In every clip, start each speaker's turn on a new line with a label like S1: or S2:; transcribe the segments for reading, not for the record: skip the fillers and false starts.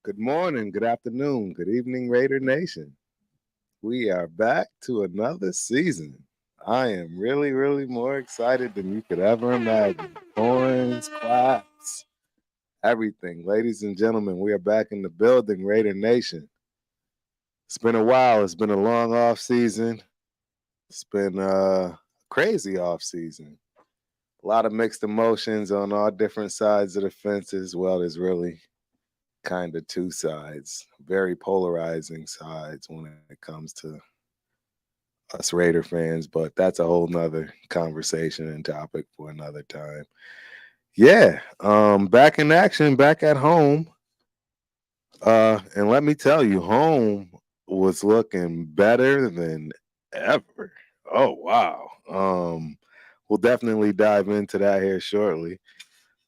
S1: Good morning, good afternoon, good evening, Raider Nation. We are back to another season. I am really, really more excited than you could ever imagine. Horns, claps, everything. Ladies and gentlemen, we are back in the building, Raider Nation. It's been a while. It's been a long off season. It's been a crazy off season. A lot of mixed emotions on all different sides of the fence as well. There's really kind of two sides, very polarizing sides when it comes to us Raider fans, but that's a whole nother conversation and topic for another time. Yeah, back in action, back at home. And let me tell you, home was looking better than ever. Oh wow. We'll definitely dive into that here shortly.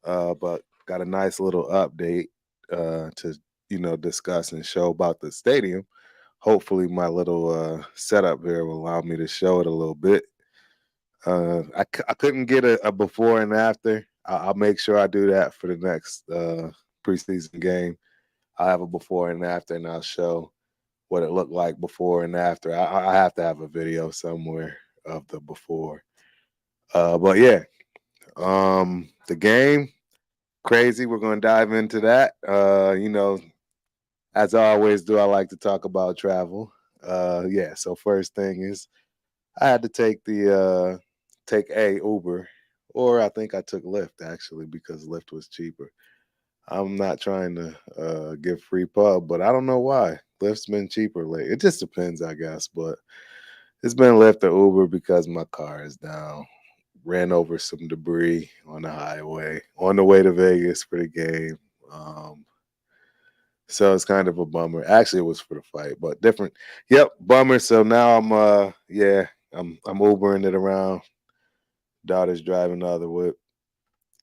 S1: But got a nice little update to discuss and show about the stadium. Hopefully, my little setup here will allow me to show it a little bit. I couldn't get a before and after. I'll make sure I do that for the next preseason game. I'll have a before and after, and I'll show what it looked like before and after. I have to have a video somewhere of the before. But yeah, the game crazy. We're going to dive into that. As I always do, I like to talk about travel. Yeah. So first thing is, I had to take a Uber, or I think I took Lyft actually because Lyft was cheaper. I'm not trying to give free pub, but I don't know why Lyft's been cheaper lately. It just depends, I guess. But it's been Lyft or Uber because my car is down. Ran over some debris on the highway on the way to Vegas for the game. Um, so it's kind of a bummer. Actually, it was for the fight, but different. Yep, bummer. So now I'm Ubering it around. Daughter's driving the other whip,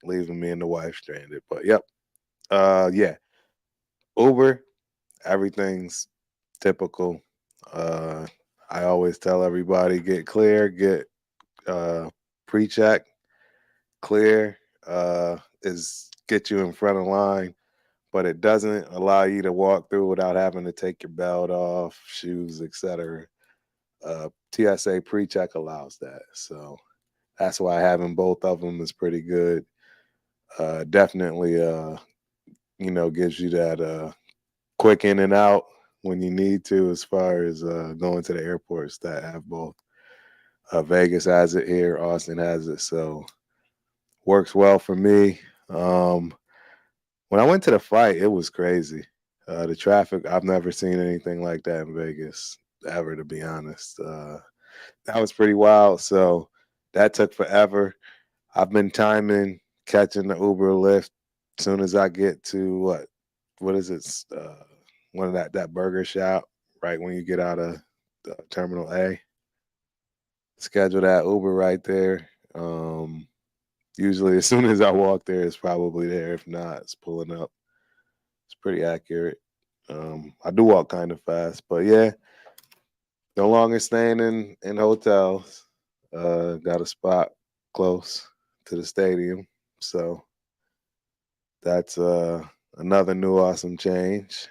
S1: leaving me and the wife stranded. But yep, yeah, Uber, everything's typical. Uh, I always tell everybody get clear, get uh, pre-check. Clear is get you in front of line, but it doesn't allow you to walk through without having to take your belt off, shoes, etc. TSA pre-check allows that, so that's why having both of them is pretty good. Definitely, gives you that quick in and out when you need to, as far as going to the airports that have both. Vegas has it here, Austin has it, so works well for me. Um, when I went to the fight, it was crazy. The traffic, I've never seen anything like that in Vegas ever, to be honest. That was pretty wild. So that took forever. I've been timing catching the Uber Lyft. As soon as I get to what is it? One of that burger shop right when you get out of Terminal A. Schedule that Uber right there. Usually, as soon as I walk there, it's probably there. If not, it's pulling up. It's pretty accurate. I do walk kind of fast, but yeah, no longer staying in hotels. Got a spot close to the stadium, so that's another new awesome change.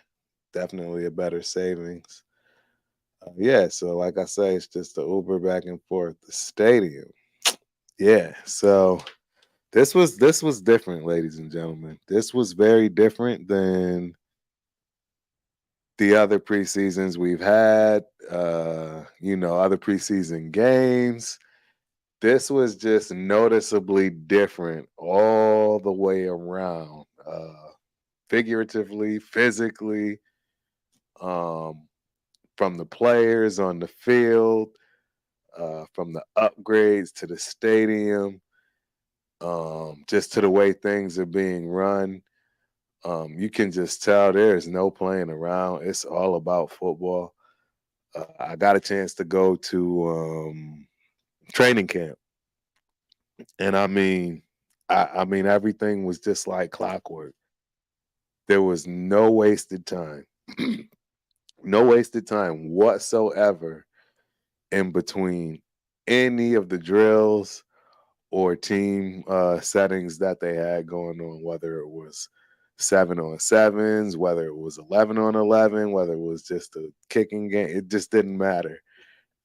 S1: Definitely a better savings. Yeah, so like I say, it's just the Uber back and forth. The stadium, yeah. So this was different, ladies and gentlemen. This was very different than the other preseasons we've had, other preseason games. This was just noticeably different all the way around. figuratively, physically, um, from the players on the field, from the upgrades to the stadium, just to the way things are being run. You can just tell there is no playing around. It's all about football. I got a chance to go to training camp, and I mean everything was just like clockwork. There was no wasted time, no wasted time whatsoever in between any of the drills or team settings that they had going on, whether it was 7-on-7s, whether it was 11-on-11, whether it was just a kicking game. It just didn't matter.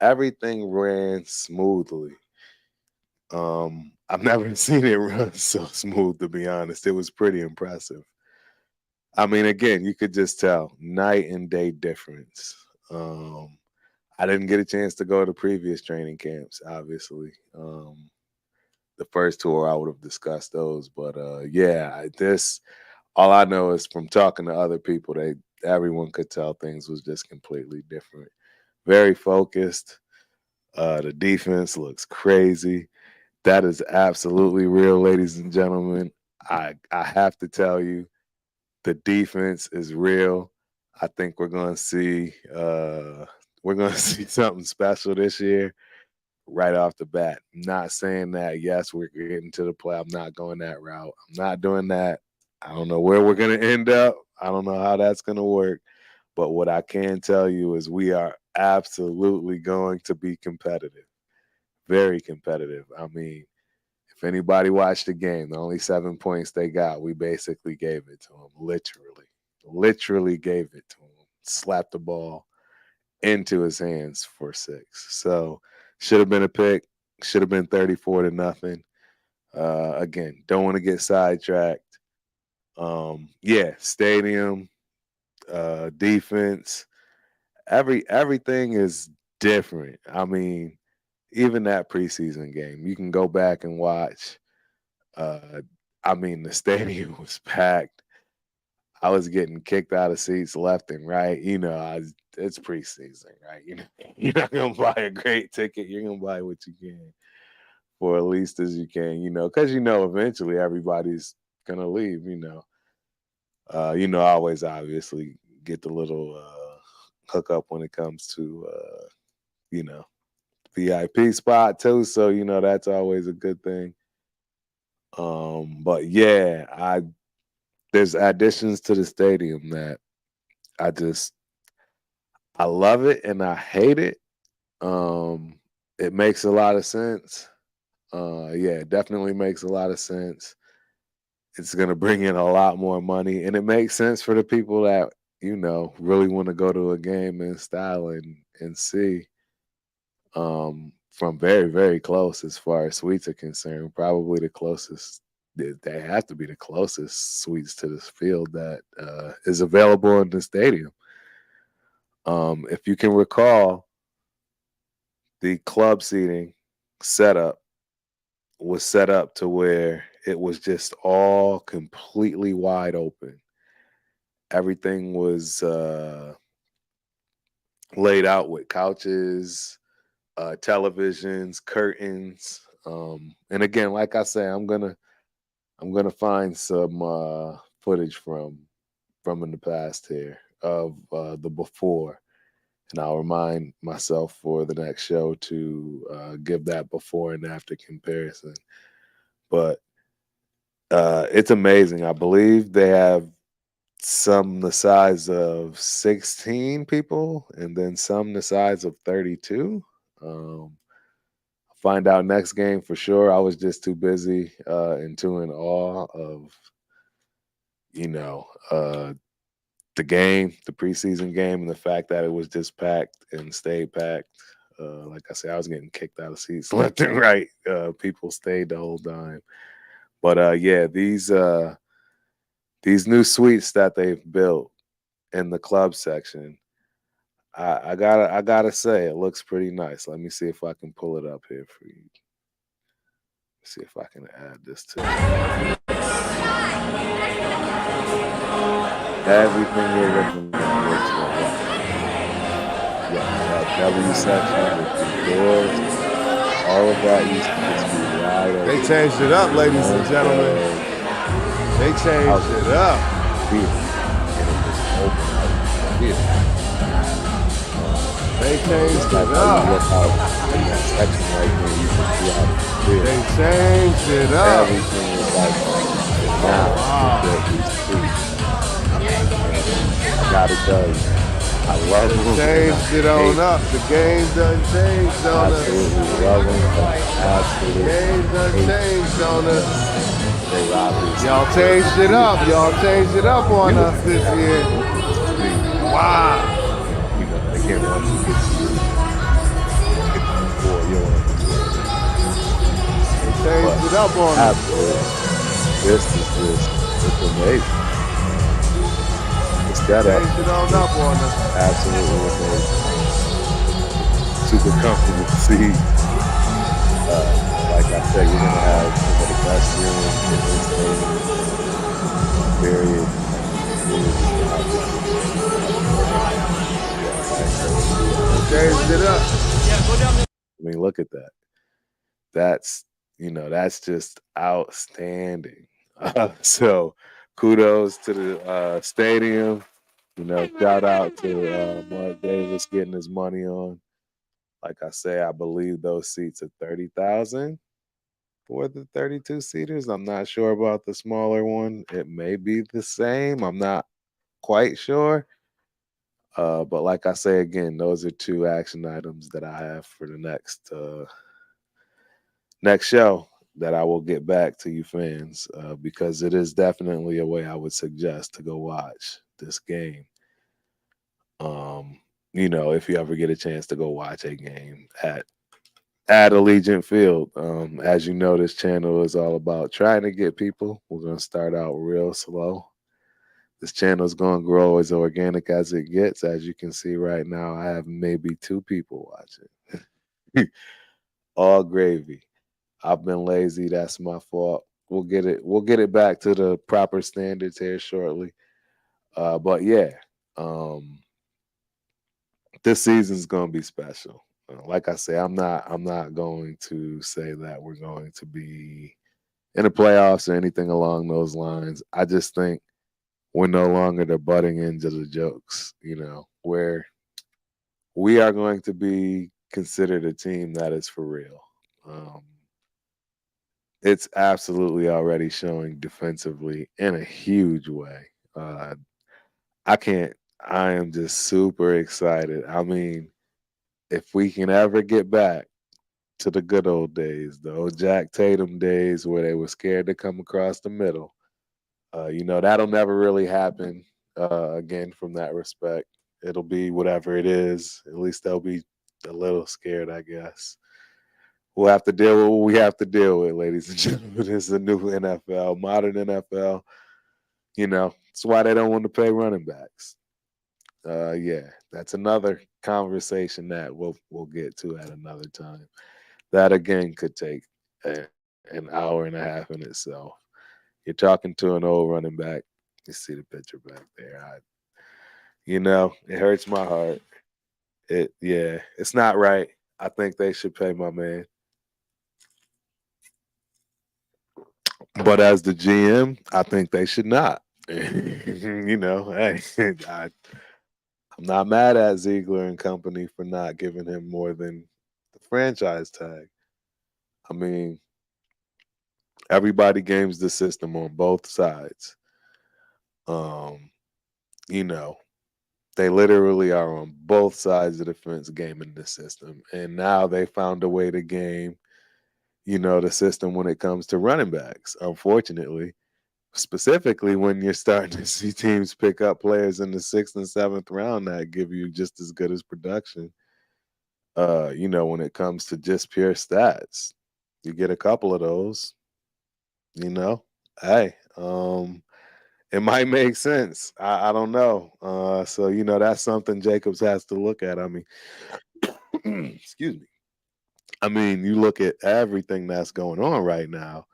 S1: Everything ran smoothly. I've never seen it run so smooth, to be honest. It was pretty impressive. I mean, again, you could just tell night and day difference. Um, I didn't get a chance to go to previous training camps, obviously. The first tour, I would have discussed those, but yeah, this all I know is from talking to other people, they everyone could tell things was just completely different. Very focused. The defense looks crazy. That is absolutely real, ladies and gentlemen. I have to tell you, the defense is real. I think we're gonna see something special this year right off the bat. I'm not saying that yes, we're getting to the play. I'm not going that route. I'm not doing that. I don't know where we're gonna end up. I don't know how that's gonna work. But what I can tell you is we are absolutely going to be competitive. Very competitive. I mean, if anybody watched the game, the only 7 points they got, we basically gave it to them. Literally. Literally gave it to him. Slapped the ball into his hands for 6. So should have been a pick. Should have been 34-0. Again, don't want to get sidetracked. Yeah, stadium, defense, everything is different. I mean, even that preseason game, you can go back and watch. Uh, I mean, the stadium was packed. I was getting kicked out of seats left and right. It's preseason, right? You're not gonna buy a great ticket. You're gonna buy what you can for at least as you can. Because eventually everybody's gonna leave. I always obviously get the little hookup when it comes to you know VIP spot too. So that's always a good thing. But yeah, there's additions to the stadium that I just I love it and I hate it. It makes a lot of sense. Yeah, it definitely makes a lot of sense. It's gonna bring in a lot more money, and it makes sense for the people that really want to go to a game in style and see. From very very close as far as suites are concerned. Probably the closest. They have to be the closest suites to this field that is available in the stadium. If you can recall, the club seating setup was set up to where it was just all completely wide open. Everything was laid out with couches, televisions, curtains. And again, like I say, I'm gonna find some footage from in the past here of the before, and I'll remind myself for the next show to give that before and after comparison. But it's amazing. I believe they have some the size of 16 people, and then some the size of 32. Um, find out next game for sure. I was just too busy and too in awe of you know uh, the game, the preseason game, and the fact that it was just packed and stayed packed. Like I said, I was getting kicked out of seats left and right. People stayed the whole time. But yeah, these new suites that they've built in the club section, I gotta say it looks pretty nice. Let me see if I can pull it up here for you. See if I can add this to it. everything you're looking at looks like yes, that W section with the doors, all of that used to just be wide
S2: They
S1: open.
S2: changed it up, ladies and gentlemen.
S1: Cornfields,
S2: They changed
S1: houses
S2: it
S1: looked
S2: up.
S1: like theaters, and it was open like theaters.
S2: They
S1: Just
S2: changed
S1: like
S2: it
S1: how you
S2: up.
S1: look out in that section right there, you can see out the
S2: They
S1: theater.
S2: changed it up.
S1: Everything was like that. And now they built
S2: Wow.
S1: these suites, and I gotta tell you, I love
S2: They
S1: them and I
S2: changed it on
S1: hate
S2: up.
S1: them.
S2: The game done changed
S1: I
S2: on
S1: absolutely love
S2: us.
S1: them, but I
S2: The
S1: absolutely
S2: game done
S1: hate them
S2: changed on us.
S1: because they've obviously
S2: Y'all
S1: built
S2: changed it up.
S1: beautiful,
S2: Y'all changed it up on us
S1: beautiful
S2: this year.
S1: amenities too.
S2: Wow.
S1: And again, once you get to hit the floor, you'll understand what I mean.
S2: They changed
S1: But
S2: it up on us.
S1: absolutely, this is just it's amazing. The setup
S2: Changed it
S1: is
S2: on up
S1: just
S2: on us.
S1: absolutely amazing. Super comfortable seats. Like I said, you're gonna have some of the best rooms in this stadium. Period. It will just obviously outstanding.
S2: They changed it up.
S1: I mean, look at that. That's that's just outstanding. So kudos to the stadium. Shout out to Mark Davis getting his money on. Like I say, I believe those seats are 30,000 for the 32 seaters. I'm not sure about the smaller one. It may be the same. I'm not quite sure. But like I say again, those are two action items that I have for the next show that I will get back to you fans because it is definitely a way I would suggest to go watch this game. Um, if you ever get a chance to go watch a game at Allegiant Field. As you know, this channel is all about trying to get people. We're gonna start out real slow. This channel is gonna grow as organic as it gets. As you can see right now, I have maybe two people watching. All gravy. I've been lazy. That's my fault. We'll get it. We'll get it back to the proper standards here shortly. But yeah, um, this season's gonna be special. Like I say, I'm not going to say that we're going to be in the playoffs or anything along those lines. I just think we're no longer the butting into the jokes. Where we are going to be considered a team that is for real. Um, it's absolutely already showing defensively in a huge way. Uh, I can't. I am just super excited. I mean, if we can ever get back to the good old days, the old Jack Tatum days where they were scared to come across the middle, that'll never really happen again from that respect. It'll be whatever it is. At least they'll be a little scared, I guess. We'll have to deal with what we have to deal with, ladies and gentlemen. This is a new NFL, modern NFL. That's why they don't want to pay running backs. Yeah, that's another conversation that we'll get to at another time. That again could take an hour and a half in itself. You're talking to an old running back. You see the picture back there. It hurts my heart. Yeah, it's not right. I think they should pay my man. But as the GM, I think they should not. Hey, I'm not mad at Ziegler and company for not giving him more than the franchise tag. I mean, everybody games the system on both sides. Um, you know, they literally are on both sides of the fence gaming the system. And now they found a way to game, the system when it comes to running backs, unfortunately. Specifically when you're starting to see teams pick up players in the sixth and seventh round that give you just as good as production. When it comes to just pure stats. You get a couple of those, you know. Hey, it might make sense. I don't know. So that's something Jacobs has to look at. I mean, excuse me. I mean, you look at everything that's going on right now.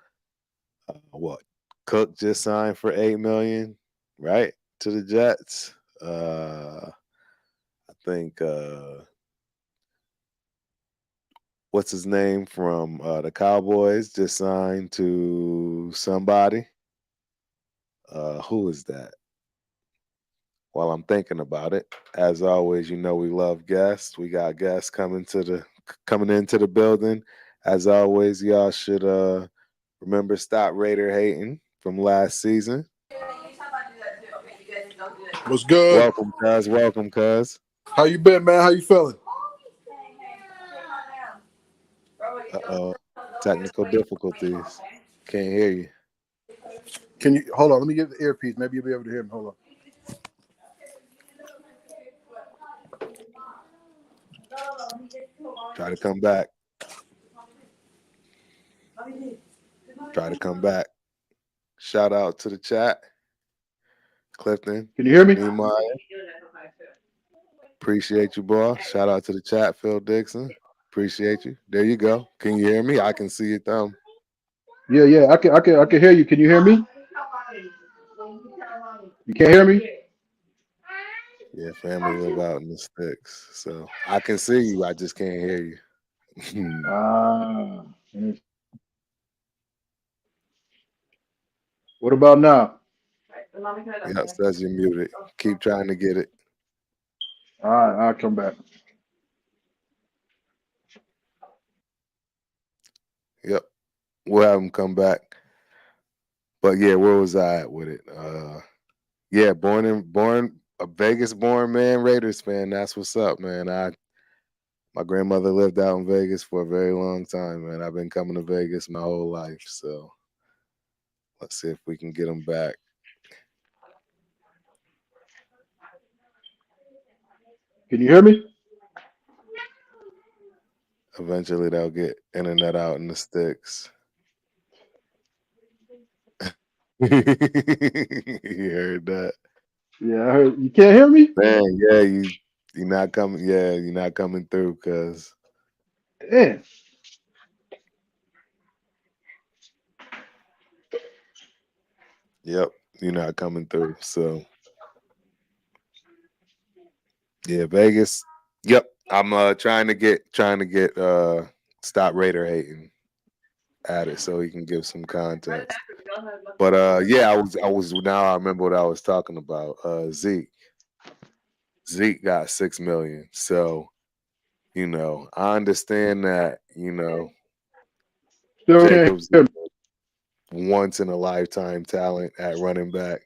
S1: What Cook just signed for 8 million, right? to the Jets. I think what's his name from the Cowboys just signed to somebody. Who is that? While I'm thinking about it, as always, we love guests. We got guests coming into the building. As always, y'all should remember stop Raider hating from last season.
S3: What's good?
S1: Welcome, cuz. Welcome, cuz.
S3: How you been, man? How you feeling?
S1: Uh-oh. Technical difficulties. Can't hear you.
S3: Can you hold on? Let me get the earpiece. Maybe you'll be able to hear me. Hold on.
S1: Try to come back. Try to come back. Shout out to the chat. Clifton,
S3: Can you hear me?
S1: Nehemiah. Appreciate you, boss. Shout out to the chat, Phil Dixon. Appreciate you. There you go. Can you hear me? I can see your thumb.
S3: Yeah, yeah. I can hear you. Can you hear me? You can't hear me?
S1: Yeah, family live out in the sticks. So I can see you. I just can't hear you.
S3: Ah. What about now?
S1: Yep, says you're muted. Keep trying to get it.
S3: All right, I'll come back.
S1: Yep. We'll have him come back. But yeah, where was I at with it? Yeah, born a Vegas born man, Raiders fan. That's what's up, man. My grandmother lived out in Vegas for a very long time, man. I've been coming to Vegas my whole life. So let's see if we can get him back.
S3: Can you hear me?
S1: Eventually they'll get internet out in the sticks. You heard that.
S3: Yeah, I heard. You can't hear me?
S1: Man, yeah, you're not coming. Yeah, you're not coming through because
S3: Damn.
S1: yep, you're not coming through. So yeah, Vegas. Yep, I'm trying to get stop Raider hating at it so he can give some context. But yeah, I was now I remember what I was talking about. Zeke got 6 million. So, I understand that,
S3: Still can't
S1: Jacobs
S3: hear me.
S1: once in a lifetime talent at running back.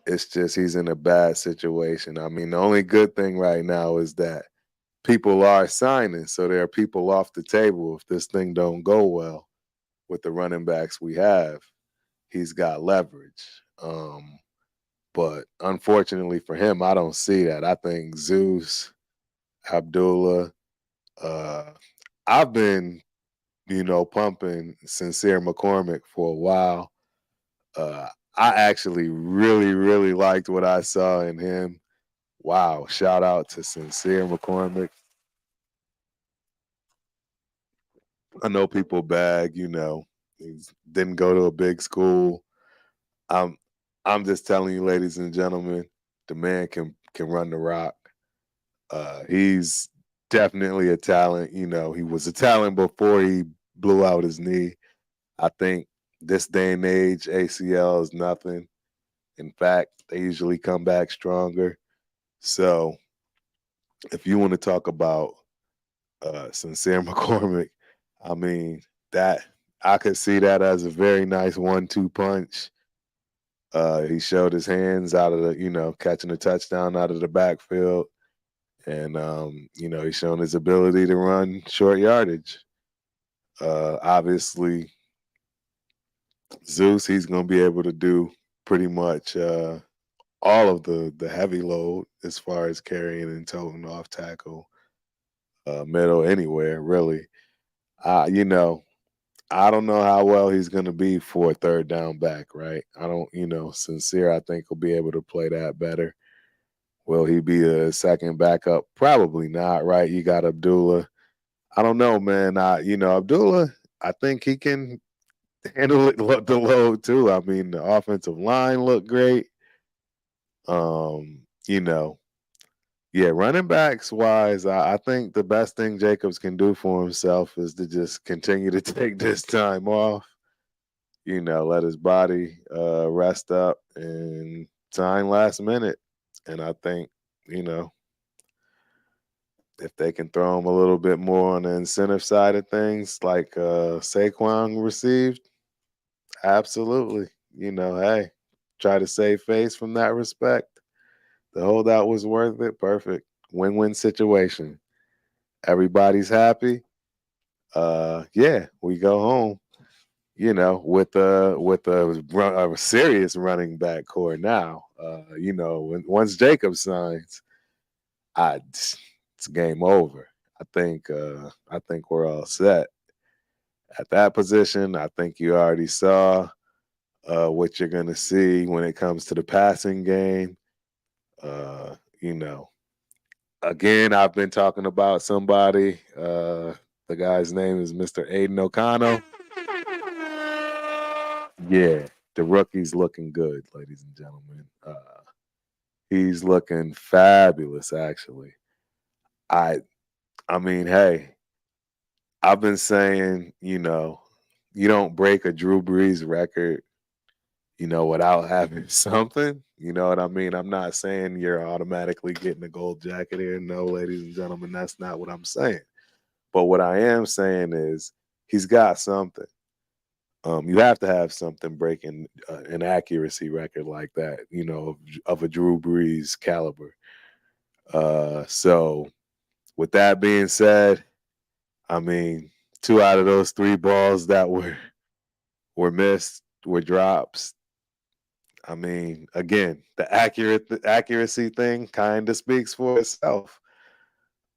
S1: It's just he's in a bad situation. I mean, the only good thing right now is that people are signing, so there are people off the table if this thing don't go well with the running backs we have. He's got leverage. But unfortunately for him, I don't see that. I think Zeus, Abdullah, uh, I've been, pumping Sincere McCormick for a while. Uh, I actually really, really liked what I saw in him. Wow. Shout out to Sincere McCormick. I know people bag, he didn't go to a big school. I'm I'm just telling you, ladies and gentlemen, the man can run the rock. He's definitely a talent. He was a talent before he blew out his knee. I think this day and age, ACL is nothing. In fact, they usually come back stronger. So, if you want to talk about Sincere McCormick, I mean that I could see that as a very nice 1-2 punch. He showed his hands out of catching a touchdown out of the backfield. And he's shown his ability to run short yardage. Obviously, Zeus, he's going to be able to do pretty much all of the heavy load as far as carrying and toting off tackle, middle, anywhere really. Uh, you know, I don't know how well he's going to be for a third down back, right? I don't, Sincere, I think will be able to play that better. Will he be a second backup? Probably not, right? You got Abdullah. I don't know, man. Abdullah, I think he can handle it, the load too. I mean, the offensive line looked great. You know, yeah, running backs wise, I think the best thing Jacobs can do for himself is to just continue to take this time off. Let his body rest up and sign last minute. And I think, you know, if they can throw him a little bit more on the incentive side of things, like Saquon received, absolutely. Hey, try to save face from that respect. The holdout was worth it. Perfect. Win-win situation. Everybody's happy. Yeah, we go home. With a serious running back core now. Once Jacob signs, it's game over. I think we're all set at that position. I think you already saw what you're gonna see when it comes to the passing game. Uh, you know, Again, I've been talking about somebody. The guy's name is Mr. Aiden O'Connell. Yeah, the rookie's looking good, ladies and gentlemen. He's looking fabulous, actually. I, I mean, hey, I've been saying, you don't break a Drew Brees record, without having something. You know what I mean? I'm not saying you're automatically getting a gold jacket here. No, ladies and gentlemen, that's not what I'm saying. But what I am saying is he's got something. You have to have something breaking an accuracy record like that, of a Drew Brees caliber. So, with that being said, I mean, two out of those three balls that were missed were drops. I mean, again, the accuracy thing kind of speaks for itself.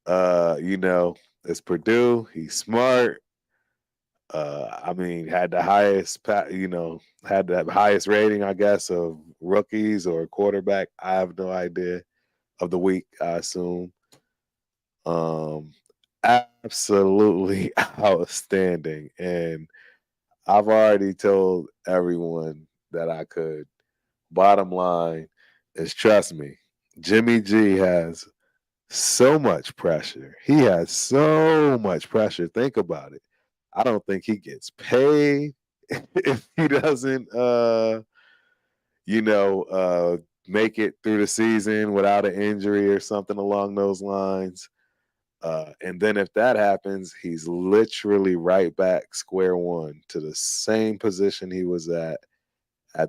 S1: You know, it's Purdue. He's smart. I mean, had the highest rating, I guess, of rookies or quarterback. I have no idea of the week. I assume. Um, Absolutely outstanding, and I've already told everyone that I could. Bottom line is, trust me, Jimmy G has so much pressure. He has so much pressure. Think about it. I don't think he gets paid if he doesn't you know, uh make it through the season without an injury or something along those lines. And then if that happens, he's literally right back square one to the same position he was at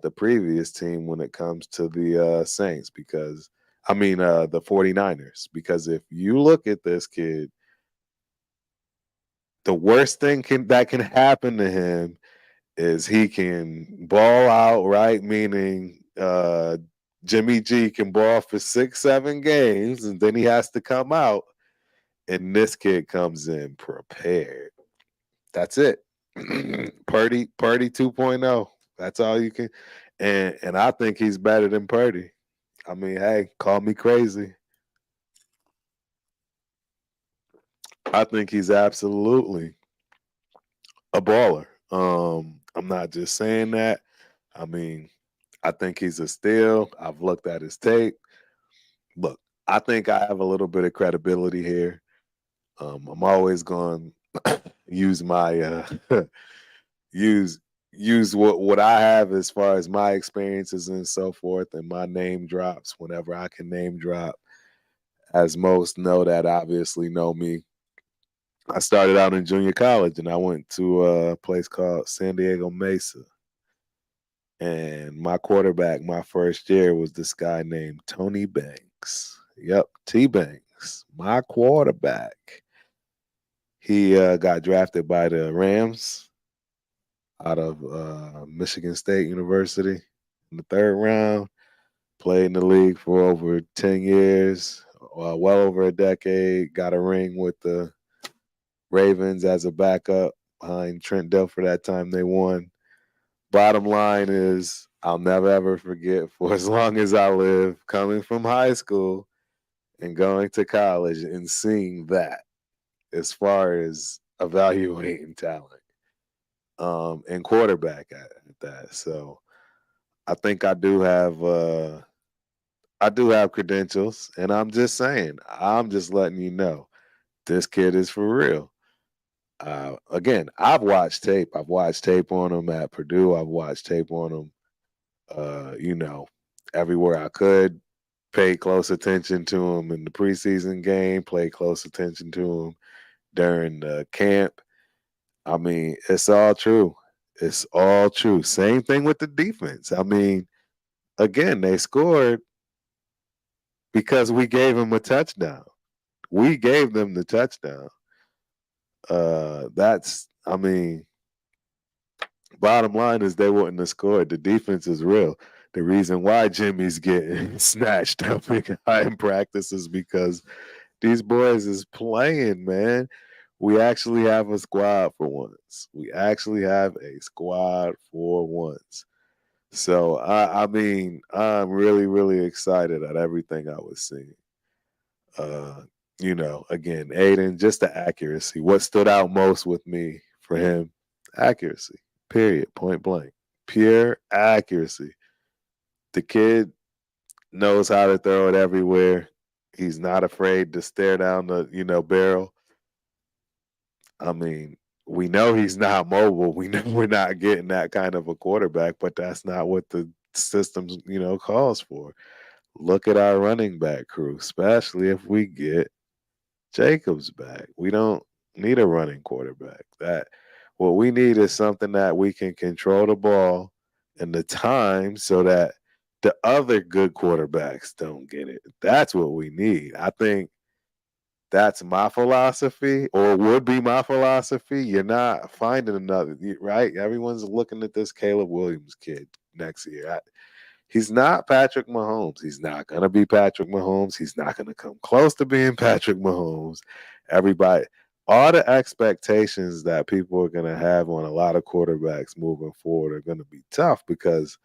S1: the previous team when it comes to the Saints because the 49ers because if you look at this kid, the worst thing that can happen to him is he can ball out, right? Meaning Jimmy G can ball for 6-7 games and then he has to come out and this kid comes in prepared. That's it. Purdy 2.0. That's all you can and I think he's better than Purdy. I mean, hey, call me crazy. I think he's absolutely a baller. I'm not just saying that. I mean, I think he's a steal. I've looked at his tape. Look, I think I have a little bit of credibility here. I'm always going to use my use use what I have as far as my experiences and so forth, and my name drops whenever I can name drop. As most know that obviously know me, I started out in junior college and I went to a place called San Diego Mesa. And my quarterback my first year was this guy named Tony Banks. Yep, T Banks, my quarterback. He got drafted by the Rams out of Michigan State University in the third round. Played in the league for over 10 years, well over a decade. Got a ring with the Ravens as a backup behind Trent Dilfer that time they won. Bottom line is, I'll never ever forget for as long as I live, coming from high school and going to college and seeing that as far as evaluating talent and quarterback at that. So I think I do have I do have credentials, and I'm just saying, I'm just letting you know this kid is for real. Again, I've watched tape. I've watched tape on him at Purdue. I've watched tape on him, you know, everywhere I could. Pay close attention to him in the preseason game. Play close attention to him during the camp. I mean, it's all true. It's all true. Same thing with the defense. I mean, again, they scored because we gave them a touchdown. We gave them the touchdown. That's, I mean, bottom line is they wouldn't have scored. The defense is real. The reason why Jimmy's getting snatched up in practice is because these boys is playing, man. We actually have a squad for once. We actually have a squad for once. So I mean, I'm really, really excited at everything I was seeing. Uh, again, Aiden, just the accuracy. What stood out most with me for him, accuracy. Period. Point blank. Pure accuracy. The kid knows how to throw it everywhere. He's not afraid to stare down the, barrel. I mean, we know he's not mobile. We know we're not getting that kind of a quarterback, but that's not what the system, calls for. Look at our running back crew, especially if we get Jacobs back. We don't need a running quarterback. That what we need is something that we can control the ball and the time so that the other good quarterbacks don't get it. That's what we need. I think that's my philosophy, or would be my philosophy. You're not finding another, right? Everyone's looking at this Caleb Williams kid next year. He's not Patrick Mahomes. He's not going to be Patrick Mahomes. He's not going to come close to being Patrick Mahomes. Everybody, all the expectations that people are going to have on a lot of quarterbacks moving forward are going to be tough because,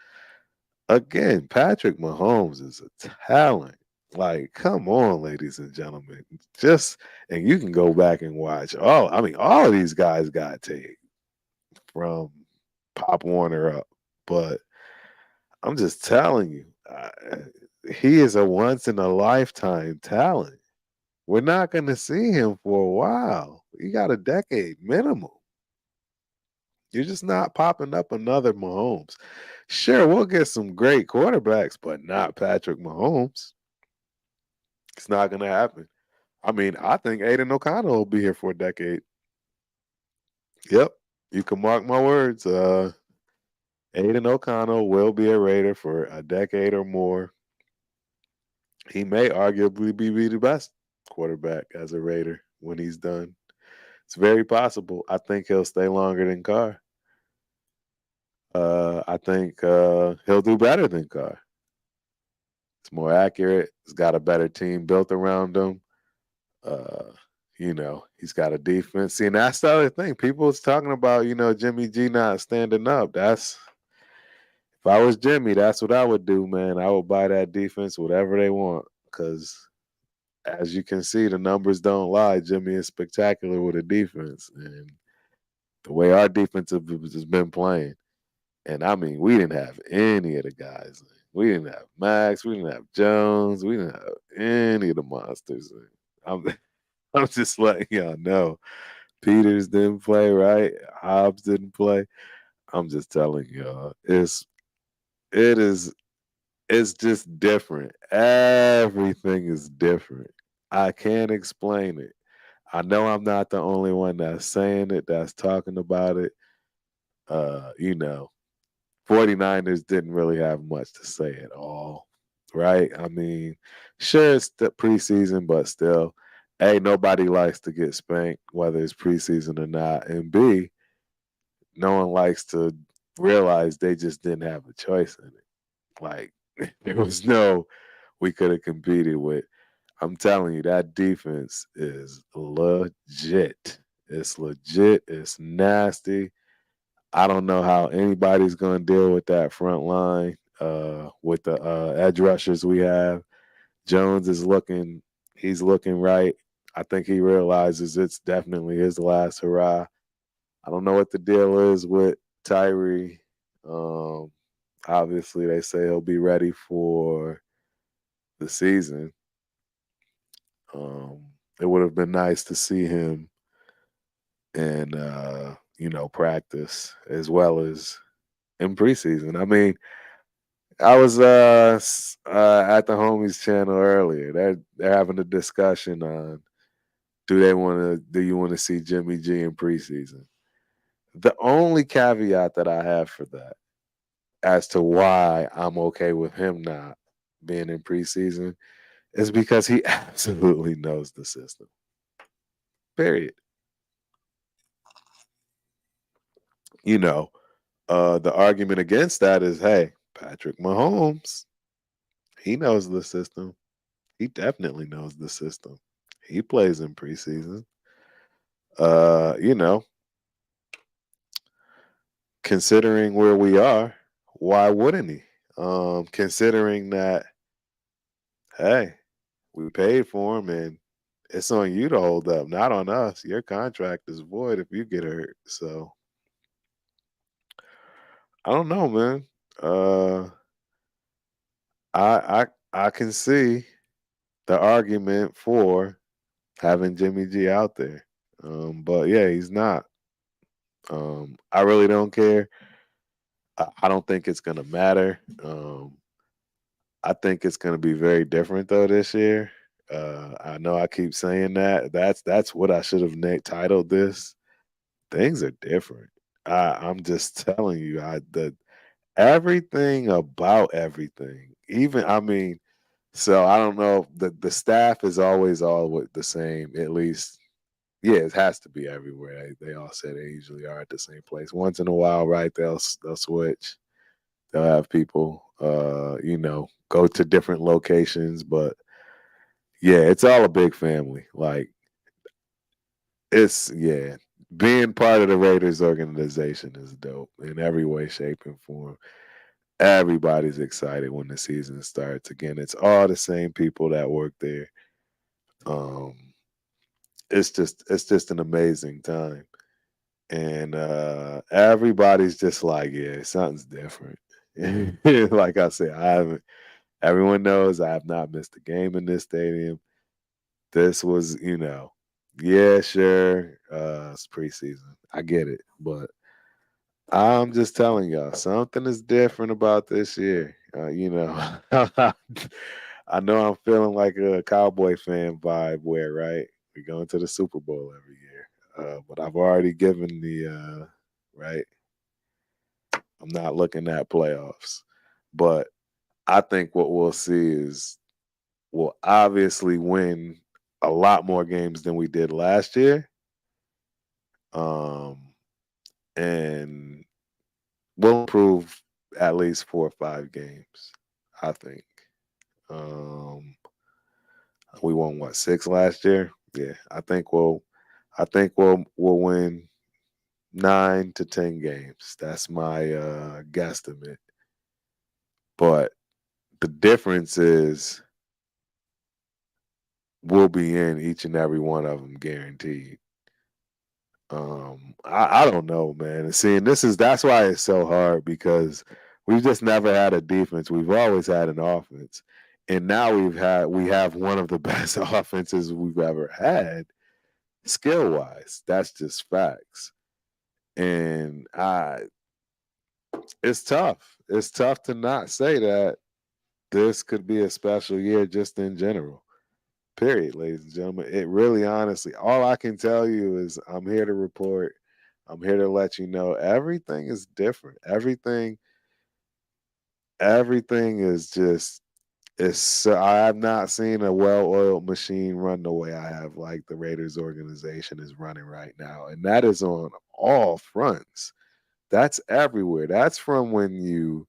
S1: again, Patrick Mahomes is a talent. Like, come on, ladies and gentlemen. Just, and you can go back and watch all of these guys got tape from Pop Warner up. But I'm just telling you, he is a once in a lifetime talent. We're not going to see him for a while. He got a decade minimum. You're just not popping up another Mahomes. Sure, we'll get some great quarterbacks, but not Patrick Mahomes. It's not going to happen. I mean, I think Aiden O'Connell will be here for a decade. Yep, you can mark my words. Aiden O'Connell will be a Raider for a decade or more. He may arguably be the best quarterback as a Raider when he's done. It's very possible. I think he'll stay longer than Carr. I think he'll do better than Carr. It's more accurate. He's got a better team built around him. Uh, he's got a defense. See, and that's the other thing. People was talking about, Jimmy G not standing up. That's if I was Jimmy, that's what I would do, man. I would buy that defense whatever they want because as you can see, the numbers don't lie. Jimmy is spectacular with a defense, and the way our defense has been playing. And I mean, we didn't have any of the guys. We didn't have Max. We didn't have Jones. We didn't have any of the monsters. I'm, I'm just letting y'all know. Peters didn't play, right? Hobbs didn't play. I'm just telling y'all. It is it's just different. Everything is different. I can't explain it. I know I'm not the only one that's saying it, that's talking about it. Uh, you know, 49ers didn't really have much to say at all, right? I mean, sure, it's the preseason, but still, A, nobody likes to get spanked, whether it's preseason or not. And B, no one likes to realize they just didn't have a choice in it. Like, there was no, we could have competed with. I'm telling you, that defense is legit. It's legit. It's nasty. I don't know how anybody's going to deal with that front line with the edge rushers we have. Jones is looking, he's looking right. I think he realizes it's definitely his last hurrah. I don't know what the deal is with Tyree. Um, Obviously, they say he'll be ready for the season. Um, it would have been nice to see him in practice as well as in preseason. I mean, I was at the homies channel earlier. They're having a discussion on do you want to see Jimmy G in preseason? The only caveat that I have for that as to why I'm okay with him not being in preseason is because he absolutely knows the system. Period. You know, the argument against that is, hey, Patrick Mahomes, he knows the system. He definitely knows the system. He plays in preseason. You know, considering where we are, why wouldn't he? Considering that, hey, we paid for him and it's on you to hold up, not on us. Your contract is void if you get hurt. So I don't know, man. Uh, I can see the argument for having Jimmy G out there. But yeah, he's not. I really don't care. I don't think it's gonna matter. I think it's gonna be very different though this year. I know I keep saying that. That's what I should have titled this. Things are different. I'm just telling you, the everything about everything. Even I mean, so I don't know. The staff is always the same. At least, yeah, it has to be everywhere. They all say they usually are at the same place. Once in a while, right? They'll switch. They'll have people, go to different locations. But yeah, it's all a big family. Like it's yeah. Being part of the Raiders organization is dope in every way, shape, and form. Everybody's excited when the season starts. Again, it's all the same people that work there. Um, it's just an amazing time, and everybody's just like, yeah, something's different. Like I said, I haven't. Everyone knows I have not missed a game in this stadium. This was, yeah, sure, it's preseason. I get it, but I'm just telling y'all, something is different about this year. I know I'm feeling like a Cowboy fan vibe where, right, we go into the Super Bowl every year. But I've already given right, I'm not looking at playoffs. But I think what we'll see is we'll obviously win a lot more games than we did last year. Um, and we'll improve at least 4 or 5 games, I think. Um, we won what 6 last year? Yeah, I think we'll win 9 to 10 games. That's my guesstimate. But the difference is we'll be in each and every one of them guaranteed. I don't know, man. And seeing that's why it's so hard because we've just never had a defense. We've always had an offense. And now we have one of the best offenses we've ever had, skill wise. That's just facts. And it's tough. It's tough to not say that this could be a special year just in general. Period, ladies and gentlemen. It really, honestly, all I can tell you is I'm here to report. I'm here to let you know everything is different. Everything is just it's. So, I have not seen a well-oiled machine run the way I have, like the Raiders organization is running right now, and that is on all fronts. That's everywhere. That's from when you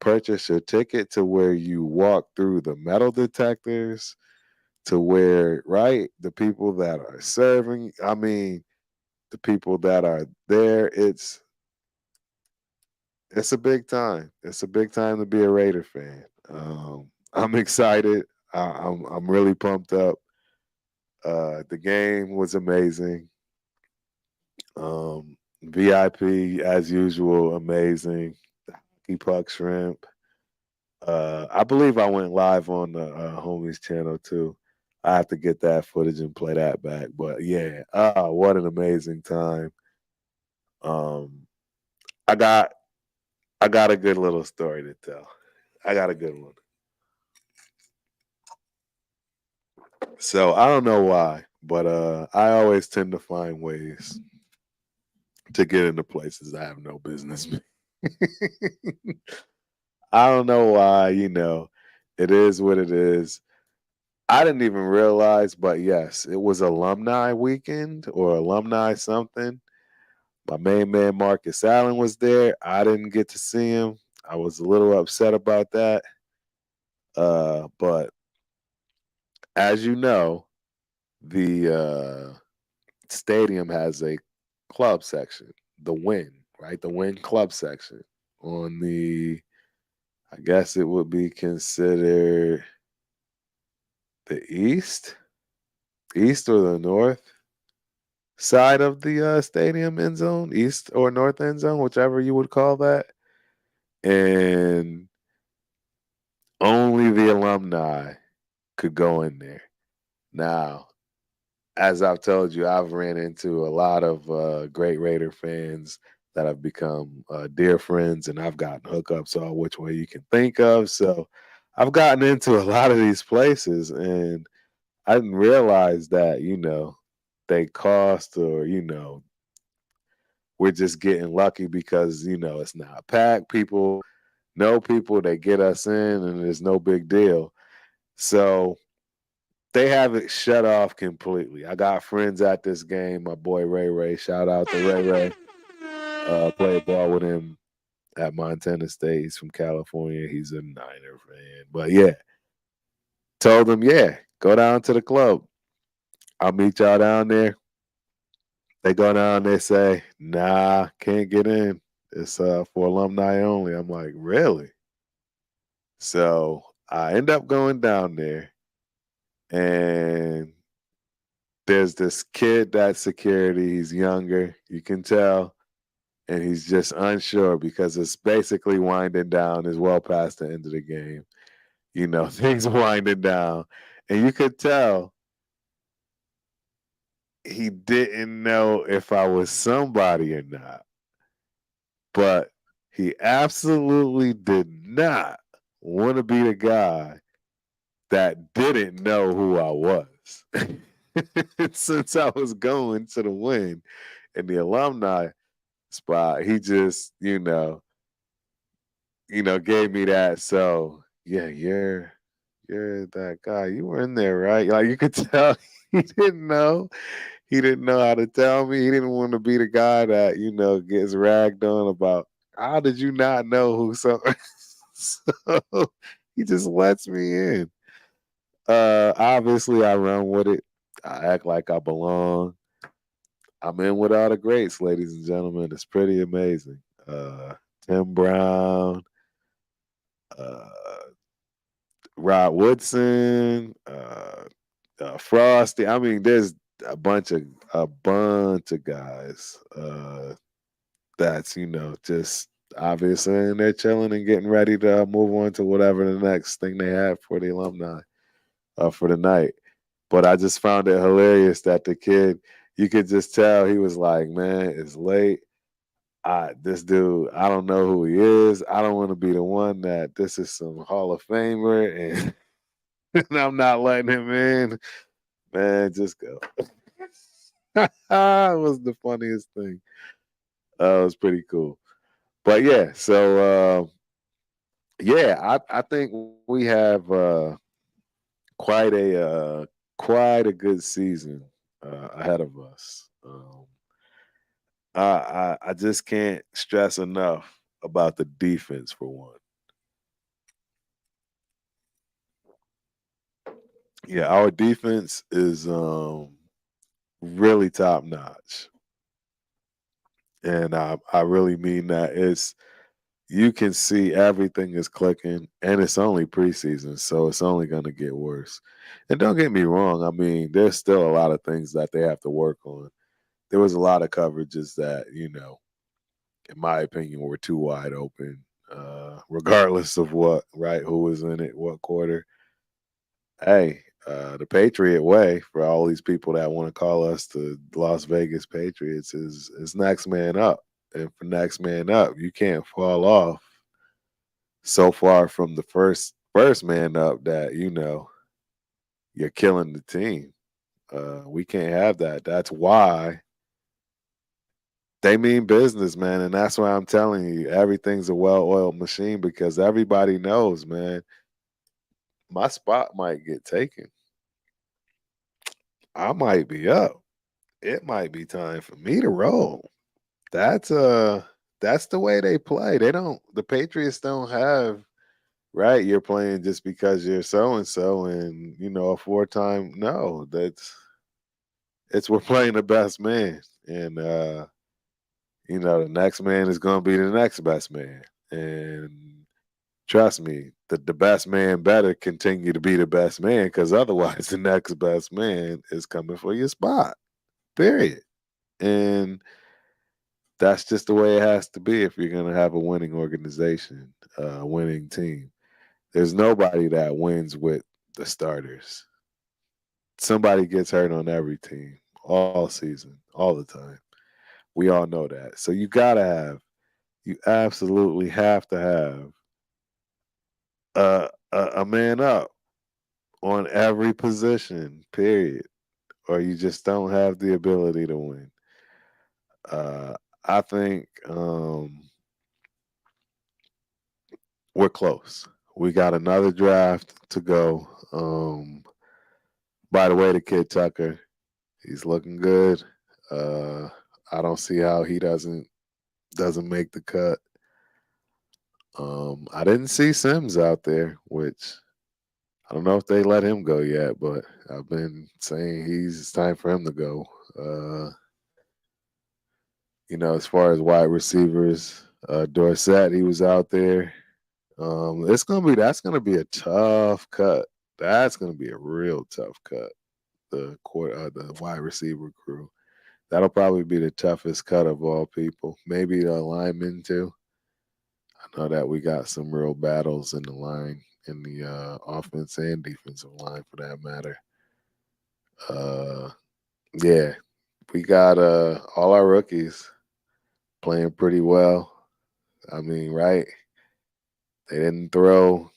S1: purchase your ticket to where you walk through the metal detectors to where right the people that are serving, I mean the people that are there, it's a big time. It's a big time to be a Raider fan. I'm excited. I'm really pumped up. The game was amazing. VIP as usual, amazing. The hockey puck shrimp, I believe I went live on the homies channel too. I have to get that footage and play that back. But yeah, what an amazing time. Um, I got I got a good little story to tell. I got a good one. So I don't know why, but I always tend to find ways to get into places I have no business. I don't know why, it is what it is. I didn't even realize, but yes, it was alumni weekend or alumni something. My main man Marcus Allen was there. I didn't get to see him. I was a little upset about that. But as you know, the stadium has a club section, the Win, right? The Win club section on the, I guess it would be considered the east or the north side of the stadium end zone, east or north end zone, whichever you would call that. And only the alumni could go in there. Now, as I've told you, I've ran into a lot of great Raider fans that have become dear friends, and I've gotten hookups all which way you can think of. So I've gotten into a lot of these places, and I didn't realize that, they cost or, we're just getting lucky because, it's not packed. People know people, they get us in, and there's no big deal. So they have it shut off completely. I got friends at this game. My boy Ray Ray, shout out to Ray Ray. Played ball with him at Montana State. He's from California. He's a Niner fan. But yeah, told him, yeah, go down to the club. I'll meet y'all down there. They go down, they say, nah, can't get in. It's for alumni only. I'm like, really? So I end up going down there, and there's this kid that's security. He's younger, you can tell, and he's just unsure because it's basically winding down. Is well past the end of the game. Things winding down, and you could tell he didn't know if I was somebody or not. But he absolutely did not want to be the guy that didn't know who I was. Since I was going to the Win in the alumni spot, he just, gave me that. So yeah, you're that guy. You were in there, right? Like you could tell he didn't know. He didn't know how to tell me. He didn't want to be the guy that, gets ragged on about how did you not know who so so he just lets me in. Obviously I run with it. I act like I belong. I'm in with all the greats, ladies and gentlemen. It's pretty amazing. Tim Brown, uh, Rod Woodson, Frosty. I mean, there's a bunch of guys that's just obviously and they're chilling and getting ready to move on to whatever the next thing they have for the alumni for the night. But I just found it hilarious that the kid, you could just tell he was like, man, it's late. This dude, I don't know who he is. I don't want to be the one that this is some Hall of Famer and, and I'm not letting him in. Man, just go. It was the funniest thing. It was pretty cool. But yeah, so yeah, I think we have quite a quite a good season ahead of us. I just can't stress enough about the defense for one. Yeah, our defense is really top notch, and I really mean that. It's you can see everything is clicking, and it's only preseason, so it's only going to get worse. And don't get me wrong, I mean, there's still a lot of things that they have to work on. There was a lot of coverages that, in my opinion, were too wide open. regardless of what, right? Who was in it, what quarter. Hey, the Patriot way for all these people that want to call us the Las Vegas Patriots is next man up, and for next man up, you can't fall off so far from the first man up that you're killing the team. We can't have that. That's why they mean business, man, and that's why I'm telling you everything's a well-oiled machine because everybody knows, man. My spot might get taken. I might be up. It might be time for me to roll. That's that's the way they play. They don't the Patriots don't have right, you're playing just because you're so and so and a four-time no, it's we're playing the best man. And the next man is gonna be the next best man. And trust me, the best man better continue to be the best man because otherwise the next best man is coming for your spot. Period. And that's just the way it has to be if you're going to have a winning organization, a winning team. There's nobody that wins with the starters. Somebody gets hurt on every team all season, all the time. We all know that. So you absolutely have to have a man up on every position, period, or you just don't have the ability to win. Uh, I think we're close. We got another draft to go. By the way, the kid Tucker, he's looking good. Uh, I don't see how he doesn't make the cut. I didn't see Sims out there, which I don't know if they let him go yet, but I've been saying it's time for him to go. As far as wide receivers, Dorsett, he was out there. That's gonna be a tough cut. That's gonna be a real tough cut. The wide receiver crew. That'll probably be the toughest cut of all people. Maybe the linemen too. I know that we got some real battles in the line, in the offense and defensive line for that matter. Uh, yeah, we got all our rookies playing pretty well. I mean, right? They didn't throw.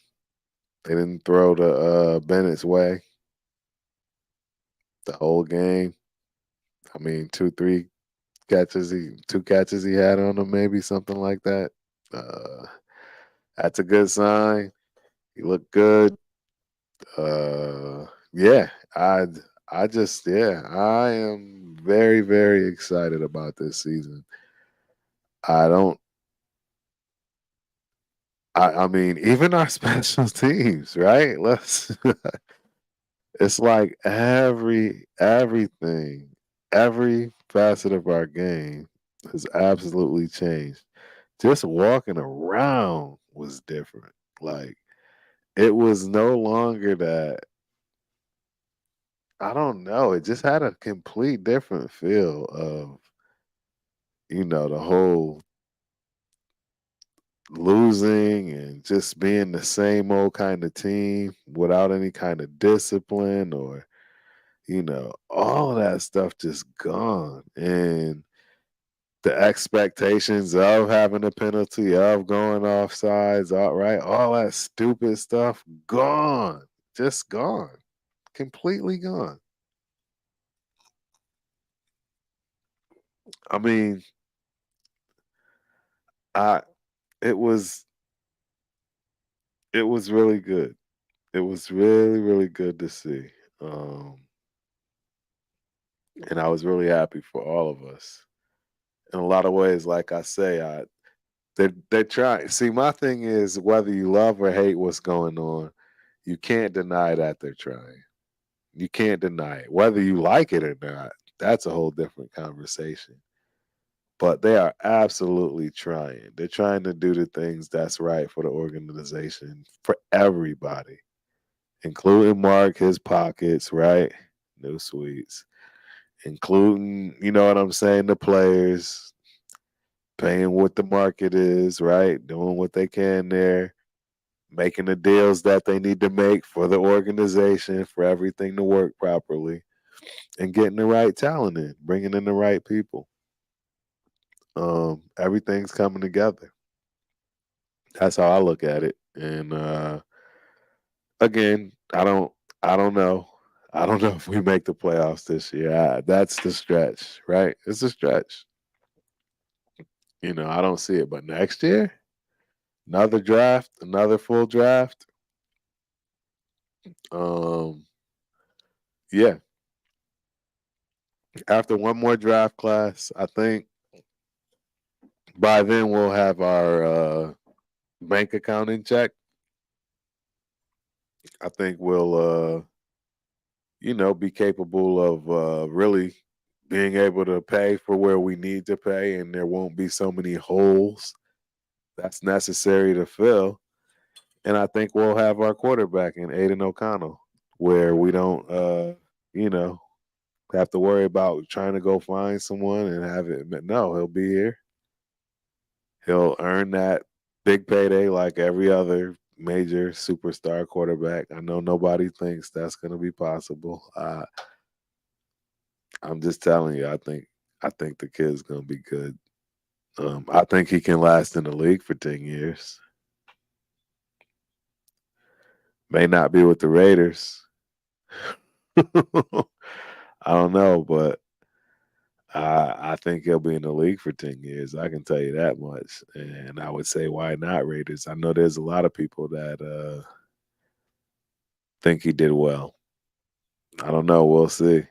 S1: They didn't throw the Bennett's way the whole game. I mean, two catches he had on him, maybe something like that. Uh, that's a good sign. He looked good. Yeah, I am very very excited about this season. I don't. I mean, even our special teams, right? It's like everything, every facet of our game has absolutely changed. Just walking around was different. Like it was no longer that I don't know. It just had a complete different feel of the whole losing and just being the same old kind of team without any kind of discipline or all of that stuff just gone. And the expectations of having a penalty, of going off sides, all right, all that stupid stuff gone. Just gone. Completely gone. I mean, I it was it was really good. It was really, really good to see. Um, and I was really happy for all of us. In a lot of ways, like I say, they try. See, my thing is whether you love or hate what's going on, you can't deny that they're trying. You can't deny it. Whether you like it or not, that's a whole different conversation. But they are absolutely trying. They're trying to do the things that's right for the organization, for everybody, including Mark, his pockets, right? New suites, including, you know what I'm saying, the players. paying what the market is, right? Doing what they can there, making the deals that they need to make for the organization, for everything to work properly, and getting the right talent in, bringing in the right people. Everything's coming together. That's how I look at it. And again, I don't know. I don't know if we make the playoffs this year. That's the stretch, right? It's a stretch. I don't see it. But next year, another draft, another full draft. Um, yeah, after one more draft class, I think by then we'll have our bank account in check. I think we'll, be capable of really being able to pay for where we need to pay, and there won't be so many holes that's necessary to fill. And I think we'll have our quarterback in Aiden O'Connell, where we don't, you know, have to worry about trying to go find someone and have it. No, he'll be here. He'll earn that big payday like every other major superstar quarterback. I know nobody thinks that's going to be possible. I'm just telling you, I think the kid's going to be good. I think he can last in the league for 10 years. May not be with the Raiders. I don't know, but I think he'll be in the league for 10 years. I can tell you that much. And I would say, why not Raiders? I know there's a lot of people that think he did well. I don't know. We'll see.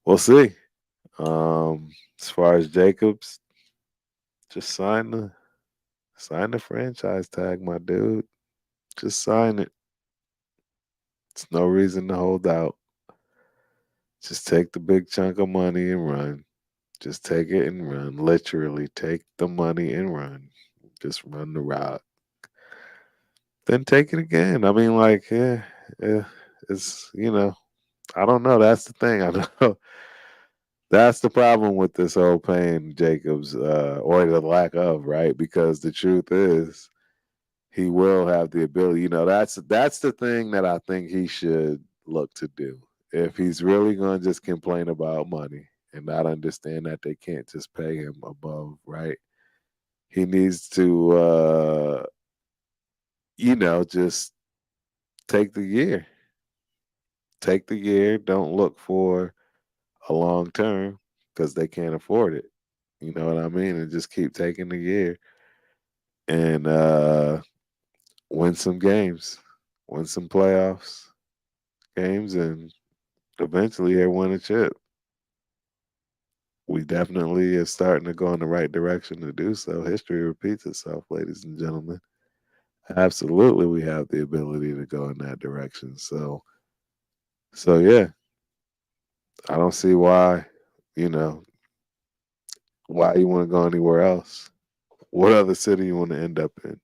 S1: We'll see. As far as Jacobs, just sign the franchise tag, my dude. Just sign it. It's no reason to hold out. Just take the big chunk of money and run. Just take it and run. Literally, take the money and run. Just run the route. Then take it again. I mean, like, yeah, it's I don't know. That's the thing. I know that's the problem with this whole paying Jacobs, or the lack of, right? Because the truth is, he will have the ability. That's the thing that I think he should look to do. If he's really going to just complain about money and not understand that they can't just pay him above, right? He needs to, just take the year. Take the year. Don't look for a long term because they can't afford it. You know what I mean? And just keep taking the year and win some games, win some playoffs games, and eventually they win a chip. We definitely are starting to go in the right direction to do so. History repeats itself, ladies and gentlemen. Absolutely, we have the ability to go in that direction. So yeah, I don't see you know, why you want to go anywhere else. What other city you want to end up in?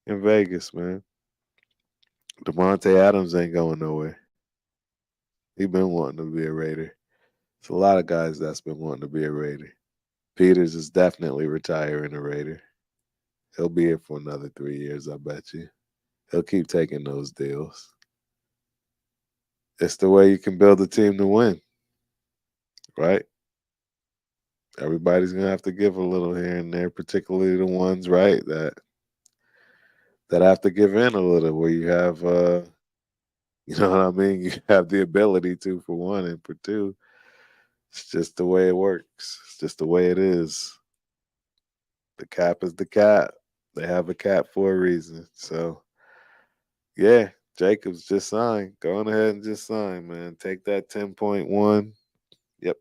S1: In Vegas, man. Devontae Adams ain't going nowhere. He been wanting to be a Raider. It's a lot of guys that's been wanting to be a Raider. Peters is definitely retiring a Raider. He'll be here for another 3 years, I bet you. He'll keep taking those deals. It's the way you can build a team to win, right? Everybody's gonna have to give a little here and there, particularly the ones, right, that have to give in a little, where you have, you know what I mean? You have the ability to, for one, and for two, it's just the way it works. It's just the way it is. The cap is the cap. They have a cap for a reason. So yeah, Jacobs just signed. Go on ahead and just sign, man. Take that 10.1. Yep.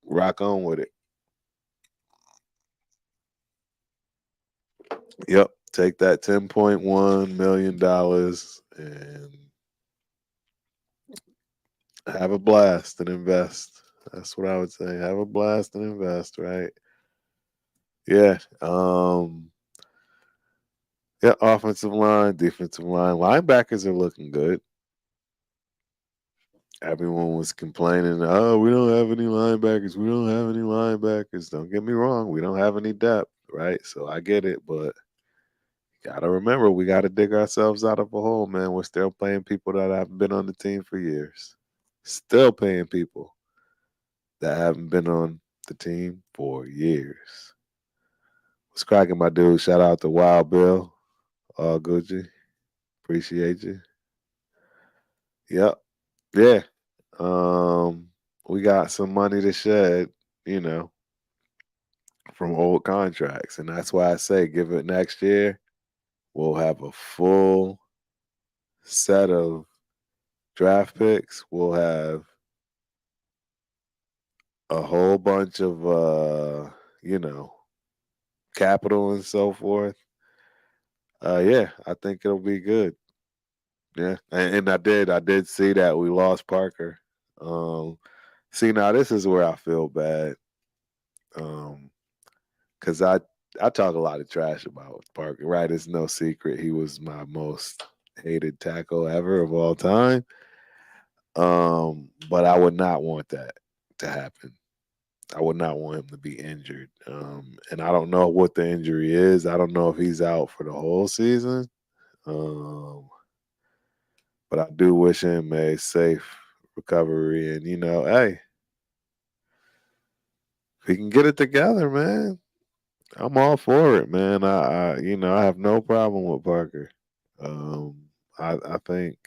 S1: Rock on with it. Yep. Take that $10.1 million and have a blast and invest. That's what I would say. Have a blast and invest, right? Yeah. Yeah, offensive line, defensive line, linebackers are looking good. Everyone was complaining, oh, we don't have any linebackers. We don't have any linebackers. Don't get me wrong. We don't have any depth, right? So I get it, but gotta remember we gotta dig ourselves out of a hole, man. We're still paying people that haven't been on the team for years. Still paying people that haven't been on the team for years. What's cracking, my dude? Shout out to Wild Bill. All Gucci. Appreciate you. Yep. Yeah. Um, we got some money to shed, you know, from old contracts. And that's why I say give it next year. We'll have a full set of draft picks. We'll have a whole bunch of you know, capital and so forth. Yeah, I think it'll be good. Yeah. And I did see that we lost Parker. Um see now this is where I feel bad. Um because I talk a lot of trash about Parker, right? It's no secret he was my most hated tackle ever of all time. But I would not want that to happen. I would not want him to be injured. And I don't know what the injury is. I don't know if he's out for the whole season. Um, but I do wish him a safe recovery. And hey, if he can get it together, man, I'm all for it, man. I have no problem with Parker. Um, I think,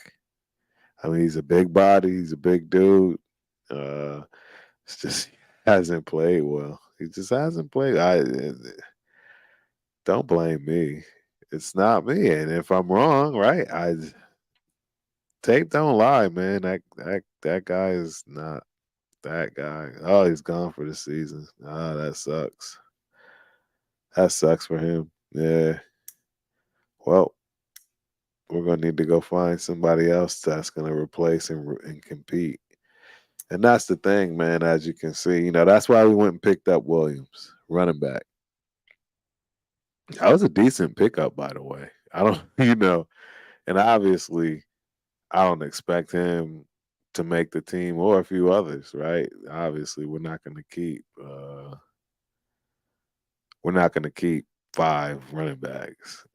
S1: I mean, he's a big body. He's a big dude. Uh, it's just he hasn't played well. He just hasn't played. Don't blame me. It's not me. And if I'm wrong, right? I tape don't lie, man. That guy is not that guy. Oh, he's gone for the season. Ah, that sucks. That sucks for him. Yeah. Well, we're gonna need to go find somebody else that's gonna replace and compete. And that's the thing, man. As you can see, that's why we went and picked up Williams, running back. That was a decent pickup, by the way. I don't, and obviously I don't expect him to make the team or a few others, right? Obviously, we're not gonna keep five running backs.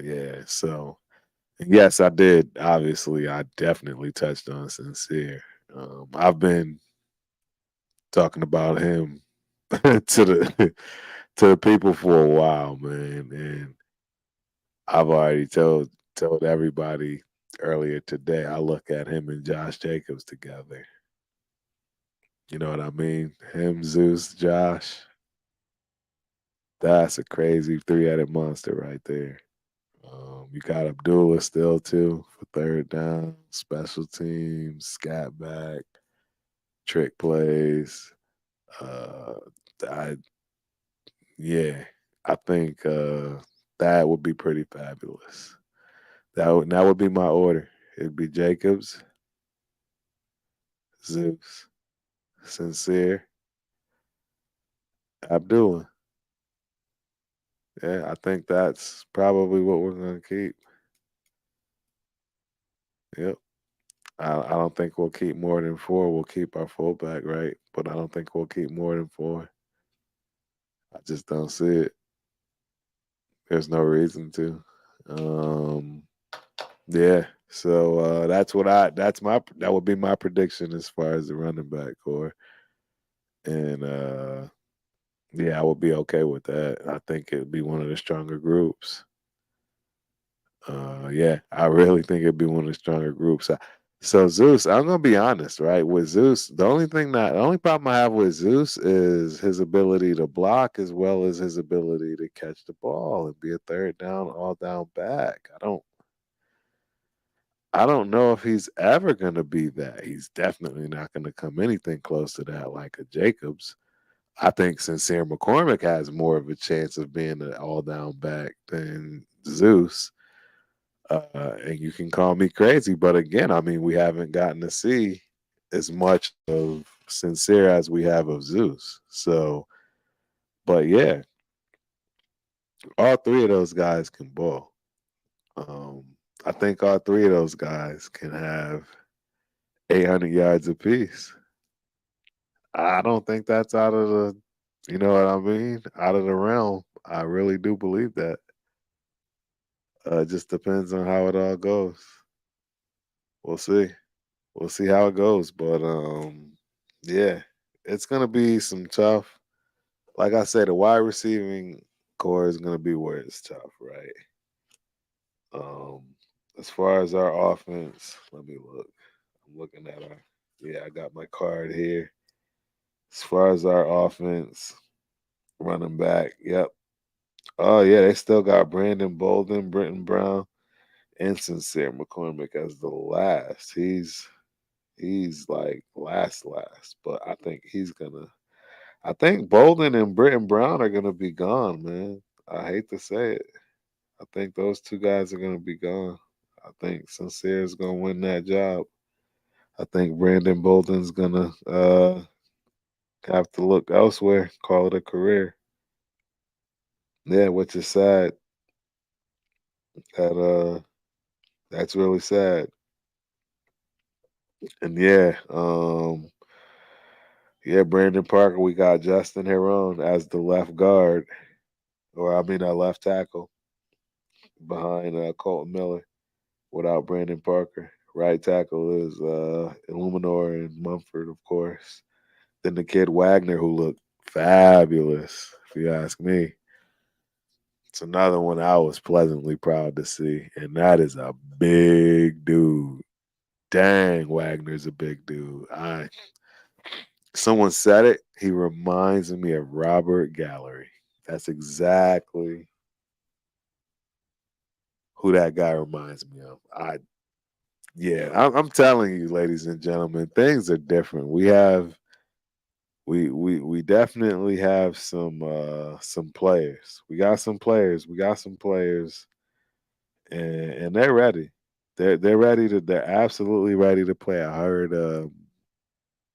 S1: Yeah. So yes, I did. Obviously, I definitely touched on Sincere. I've been talking about him to the to the people for a while, man, and I've already told everybody earlier today. I look at him and Josh Jacobs together. You know what I mean? Him, Zeus, Josh. That's a crazy three-headed monster right there. You got Abdullah still too for third down, special teams, scat back, trick plays. Uh, I yeah, I think that would be pretty fabulous. That would be my order. It'd be Jacobs, Zeus, Sincere, Abdullah. Yeah, I think that's probably what we're gonna keep. Yep. I don't think we'll keep more than four. We'll keep our fullback, right? But I don't think we'll keep more than four. I just don't see it. There's no reason to. Um, yeah. So that would be my prediction as far as the running back core. And yeah, I would be okay with that. I think it'd be one of the stronger groups. Yeah, I really think it'd be one of the stronger groups. So Zeus, I'm gonna be honest, right? With Zeus, the only problem I have with Zeus is his ability to block as well as his ability to catch the ball and be a third down, all down back. I don't know if he's ever gonna be that. He's definitely not gonna come anything close to that like a Jacobs. I think Sincere McCormick has more of a chance of being an all down back than Zeus. And you can call me crazy, but again, I mean, we haven't gotten to see as much of Sincere as we have of Zeus. So, but yeah, all three of those guys can ball. Um, I think all three of those guys can have 800 yards apiece. I don't think that's out of the, you know what I mean? Out of the realm. I really do believe that. It just depends on how it all goes. We'll see. We'll see how it goes. But yeah, it's gonna be some tough. Like I said, the wide receiving core is gonna be where it's tough, right? Um, as far as our offense, let me look. I'm looking at our. Yeah, I got my card here. As far as our offense, running back, yep. Oh yeah, they still got Brandon Bolden, Britton Brown, and Sincere McCormick as the last. He's like last, but I think he's gonna. I think Bolden and Britton Brown are gonna be gone, man. I hate to say it. I think those two guys are gonna be gone. I think Sincere is gonna win that job. I think Brandon Bolden's gonna have to look elsewhere, call it a career. Yeah, which is sad. That that's really sad. And yeah, yeah, Brandon Parker, we got Justin Heron as the left guard, or I mean, a left tackle behind Colton Miller without Brandon Parker. Right tackle is Illuminor and Mumford, of course. Then the kid Wagner, who looked fabulous, if you ask me. It's another one I was pleasantly proud to see, and that is a big dude. Dang, Wagner's a big dude. I Someone said it. He reminds me of Robert Gallery. That's exactly who that guy reminds me of. Yeah, I'm telling you, ladies and gentlemen, things are different. We definitely have some players. We got some players. We got some players, and they're ready. They're ready to. They're absolutely ready to play. I heard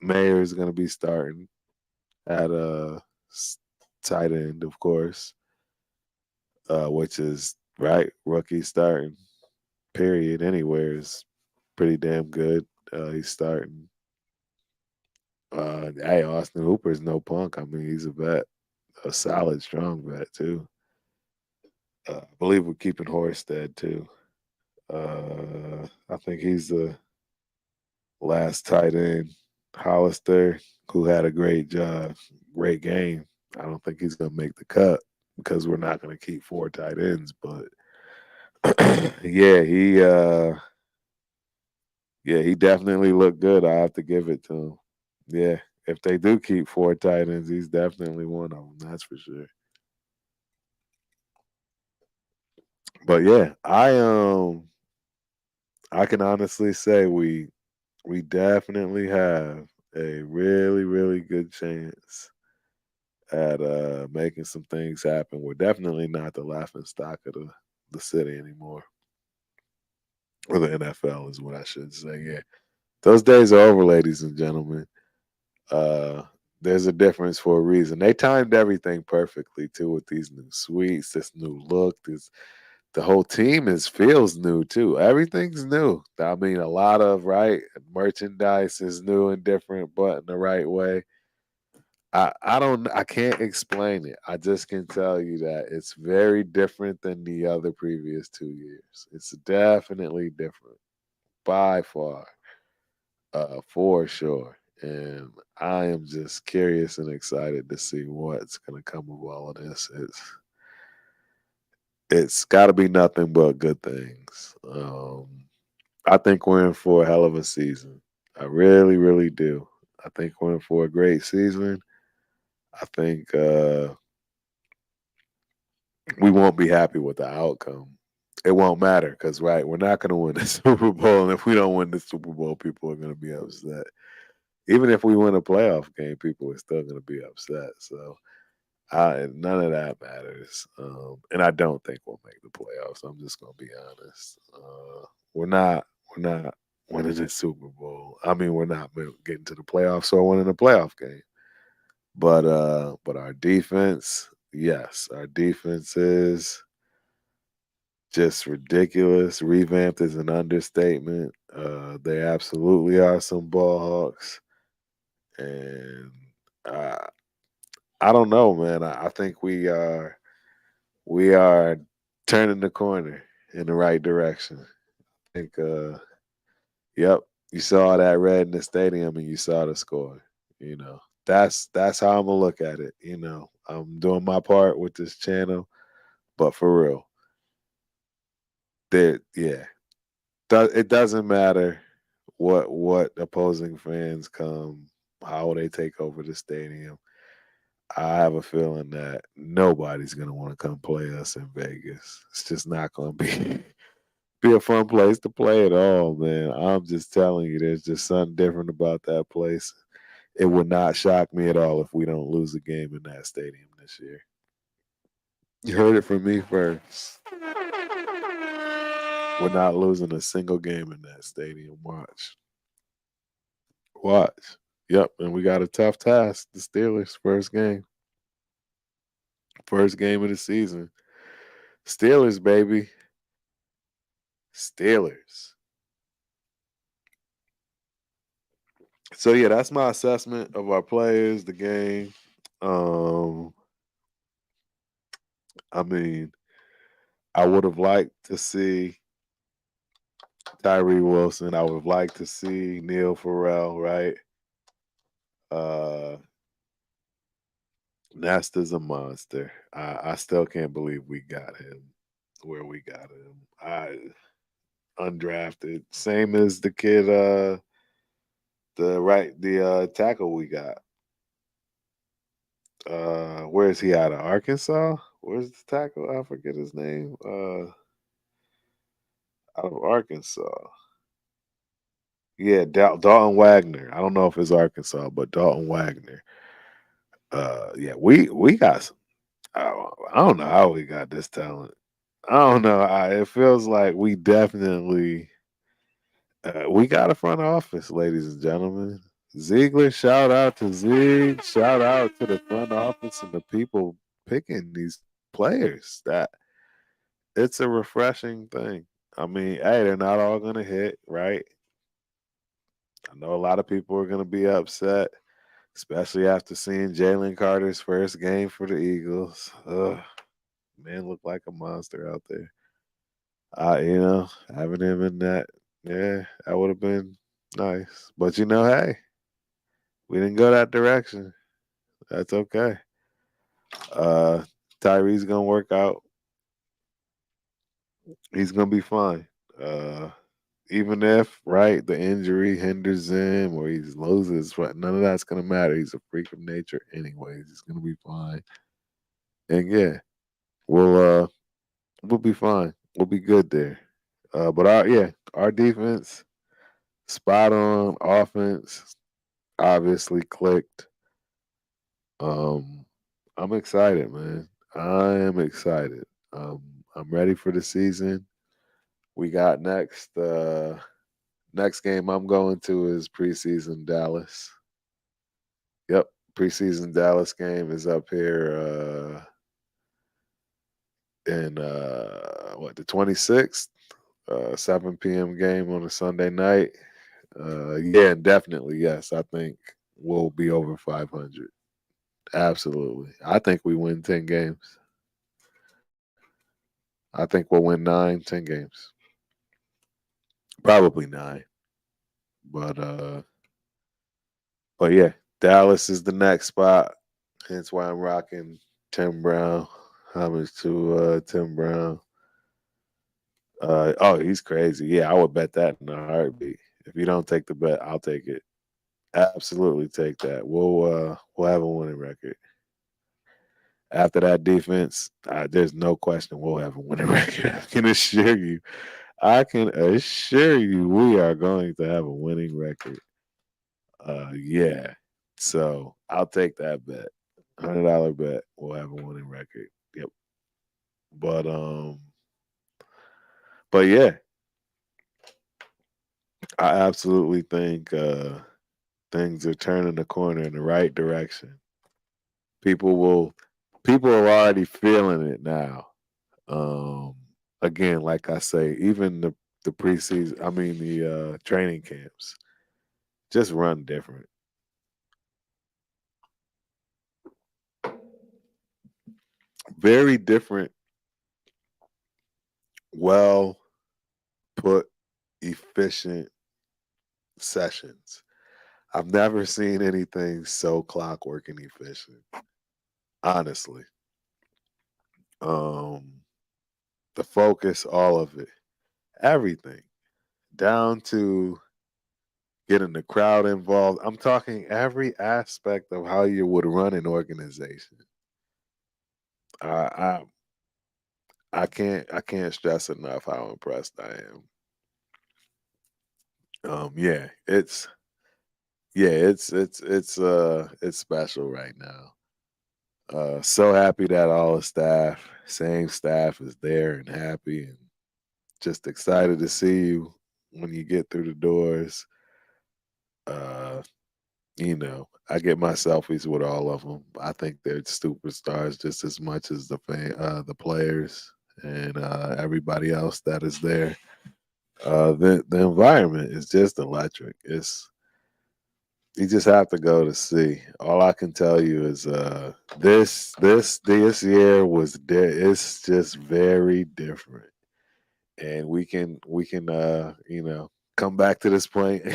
S1: Mayer is going to be starting at tight end, of course, which is right rookie starting. Period. Anywhere is pretty damn good. He's starting. Hey, Austin Hooper is no punk. I mean, he's a vet, a solid, strong vet too. I believe we're keeping Horsted too. I think he's the last tight end. Hollister, who had a great job, great game. I don't think he's gonna make the cut because we're not gonna keep four tight ends. But yeah, he definitely looked good. I have to give it to him. Yeah, if they do keep four tight ends, he's definitely one of them. That's for sure. But yeah, I can honestly say we definitely have a really really good chance at making some things happen. We're definitely not the laughing stock of the city anymore, or the NFL is what I should say. Yeah, those days are over, ladies and gentlemen. Uh, there's a difference for a reason. They timed everything perfectly too with these new suites, this new look. This The whole team is feels new too. Everything's new. I mean, a lot of right merchandise is new and different, but in the right way. I can't explain it. I just can tell you that it's very different than the other previous 2 years. It's definitely different by far, for sure. And I am just curious and excited to see what's gonna come of all of this. It's got to be nothing but good things. I think we're in for a hell of a season. I really, really do. I think we're in for a great season. I think we won't be happy with the outcome. It won't matter because, right, we're not going to win the Super Bowl. And if we don't win the Super Bowl, people are going to be upset. Even if we win a playoff game, people are still going to be upset. So none of that matters. And I don't think we'll make the playoffs. I'm just going to be honest. We're not. We're not winning the Super Bowl. I mean, we're not getting to the playoffs or winning a playoff game. But our defense, yes, our defense is just ridiculous. Revamped is an understatement. They absolutely are some ball hawks, and uh, I don't know, man. I think we are turning the corner in the right direction. I think, yep, you saw that red in the stadium, and you saw the score. You know, that's how I'm gonna look at it. I'm doing my part with this channel, but for real, yeah, it doesn't matter what opposing fans come, how they take over the stadium. I have a feeling that nobody's gonna want to come play us in Vegas. It's just not gonna be be a fun place to play at all, man. I'm just telling you, there's just something different about that place. It would not shock me at all if we don't lose a game in that stadium this year. You heard it from me first. We're not losing a single game in that stadium. Watch. Watch. Yep, and we got a tough task. The Steelers, first game. First game of the season. Steelers, baby. Steelers. So yeah, that's my assessment of our players, the game. Um, I mean, I would have liked to see Tyree Wilson. I would have liked to see Neil Farrell, right? Uh Nesta's a monster. I still can't believe we got him where we got him. I undrafted. Same as the kid, the tackle we got. Where is he out of Arkansas? Where's the tackle? I forget his name. Out of Arkansas. Yeah, Dalton Wagner. I don't know if it's Arkansas, but Dalton Wagner. Yeah, we got some. I don't know how we got this talent. I don't know. It feels like we definitely we got a front office, ladies and gentlemen. Ziegler, shout out to Zieg. Shout out to the front office and the people picking these players. That it's a refreshing thing. I mean, hey, they're not all gonna hit, right? I know a lot of people are gonna be upset, especially after seeing Jalen Carter's first game for the Eagles. Ugh, man, looked like a monster out there. Having him in that, yeah, that would have been nice. But hey, we didn't go that direction. That's okay. Uh, Tyree's gonna work out. He's gonna be fine. Uh, Even if right the injury hinders him or he loses, none of that's gonna matter. He's a freak of nature, anyways. He's gonna be fine. And yeah, we'll we'll be fine. We'll be good there. But our defense spot on. Offense obviously clicked. Um, I'm excited, man. I am excited. I'm ready for the season. We got next game I'm going to is preseason Dallas. Yep, preseason Dallas game is up here in what the 26th, 7 p.m. game on a Sunday night. Yeah, and definitely yes. I think we'll be over 500. Absolutely. I think we win 10 games. I think we'll win 9, 10 games. Probably 9. But yeah, Dallas is the next spot. Hence why I'm rocking Tim Brown. Homage to Tim Brown. Oh, he's crazy. Yeah, I would bet that in a heartbeat. If you don't take the bet, I'll take it. Absolutely take that. We'll have a winning record. After that defense, there's no question we'll have a winning record. I can assure you. I can assure you we are going to have a winning record. Yeah. So I'll take that bet. $100 bet. We'll have a winning record. Yep. But but yeah, I absolutely think things are turning the corner in the right direction. People will people are already feeling it now. Um Again, like I say, even the preseason. I mean the training camps just run different. Very different. Well put, efficient sessions. I've never seen anything so clockwork and efficient. Honestly, um, the focus, all of it, everything, down to getting the crowd involved. I'm talking every aspect of how you would run an organization. I I, I can't stress enough how impressed I am. Yeah, it's special right now. So happy that all the staff, same staff, is there and happy and just excited to see you when you get through the doors. Uh, I get my selfies with all of them. I think they're superstars just as much as the players and everybody else that is there. The environment is just electric. It's You just have to go to see. All I can tell you is this year it's just very different. And we can come back to this point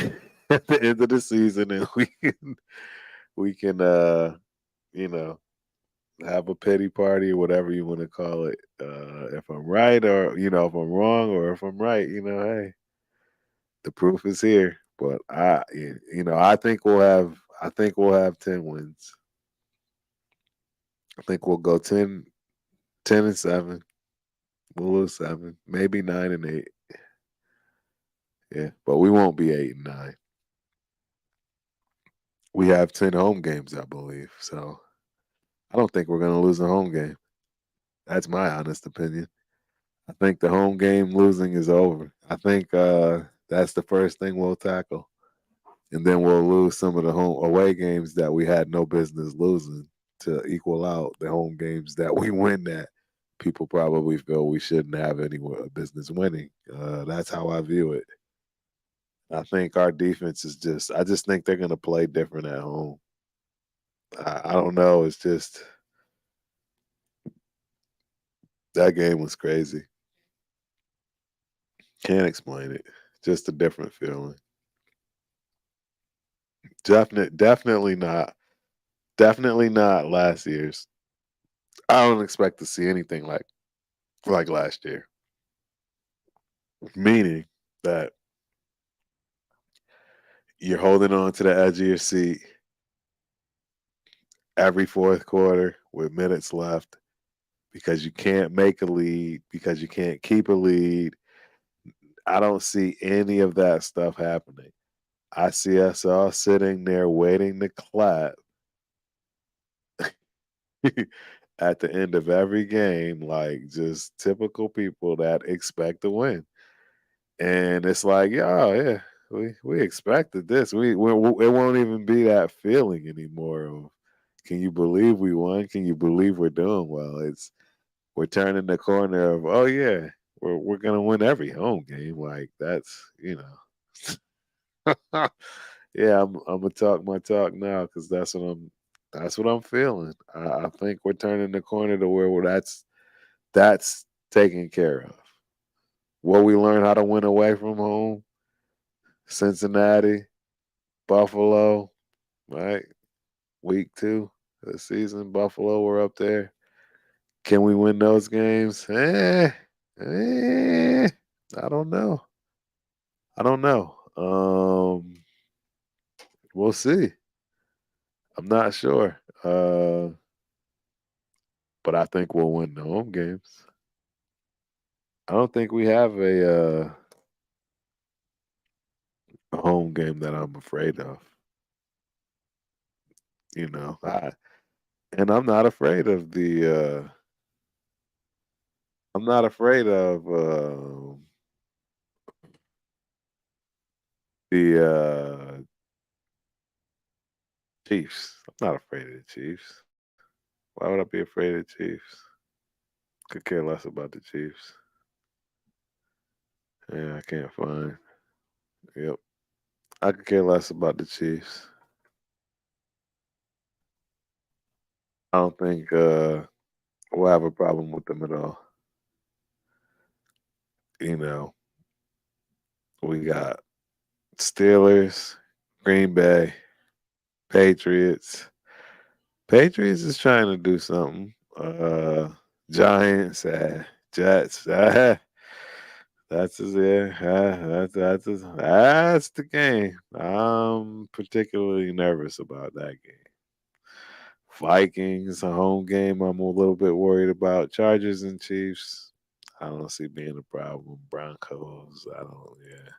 S1: at the end of the season and we can you know have a pity party or whatever you want to call it. If I'm right or if I'm wrong or if I'm right, hey, the proof is here. But I think we'll have 10 wins. I think we'll go 10-7. We'll lose 7, maybe 9-8. Yeah, but we won't be 8-9. We have 10 home games, I believe. So I don't think we're gonna lose a home game. That's my honest opinion. I think the home game losing is over. I think that's the first thing we'll tackle, and then we'll lose some of the home away games that we had no business losing to equal out the home games that we win that people probably feel we shouldn't have any business winning. That's how I view it. I think our defense is I just think they're going to play different at home. I don't know. It's just that game was crazy. Can't explain it. Just a different feeling. Definitely not. Definitely not last year's. I don't expect to see anything like last year. Meaning that you're holding on to the edge of your seat every fourth quarter with minutes left because you can't make a lead, because you can't keep a lead. I don't see any of that stuff happening. I see us all sitting there waiting to clap at the end of every game, like just typical people that expect to win. And it's like, yeah, yeah, we expected this. It won't even be that feeling anymore. Of, can you believe we won? Can you believe we're doing well? We're turning the corner of, oh yeah, we're gonna win every home game. Like yeah, I'm gonna talk my talk now because that's what I'm feeling. I think we're turning the corner to that's taken care of. Will we learn how to win away from home? Cincinnati, Buffalo, right? Week 2 of the season, Buffalo, we're up there. Can we win those games? Eh, I don't know. I don't know. We'll see. I'm not sure. But I think we'll win the home games. I don't think we have a home game that I'm afraid of. You know, and I'm not afraid of I'm not afraid of the Chiefs. I'm not afraid of the Chiefs. Why would I be afraid of the Chiefs? Could care less about the Chiefs. Yeah, I can't find. Yep. I could care less about the Chiefs. I don't think we'll have a problem with them at all. You know, we got Steelers, Green Bay, Patriots. Patriots is trying to do something. Giants, Jets. That's the game. I'm particularly nervous about that game. Vikings, a home game. I'm a little bit worried about Chargers and Chiefs. I don't see being a problem. Broncos. I don't. Yeah.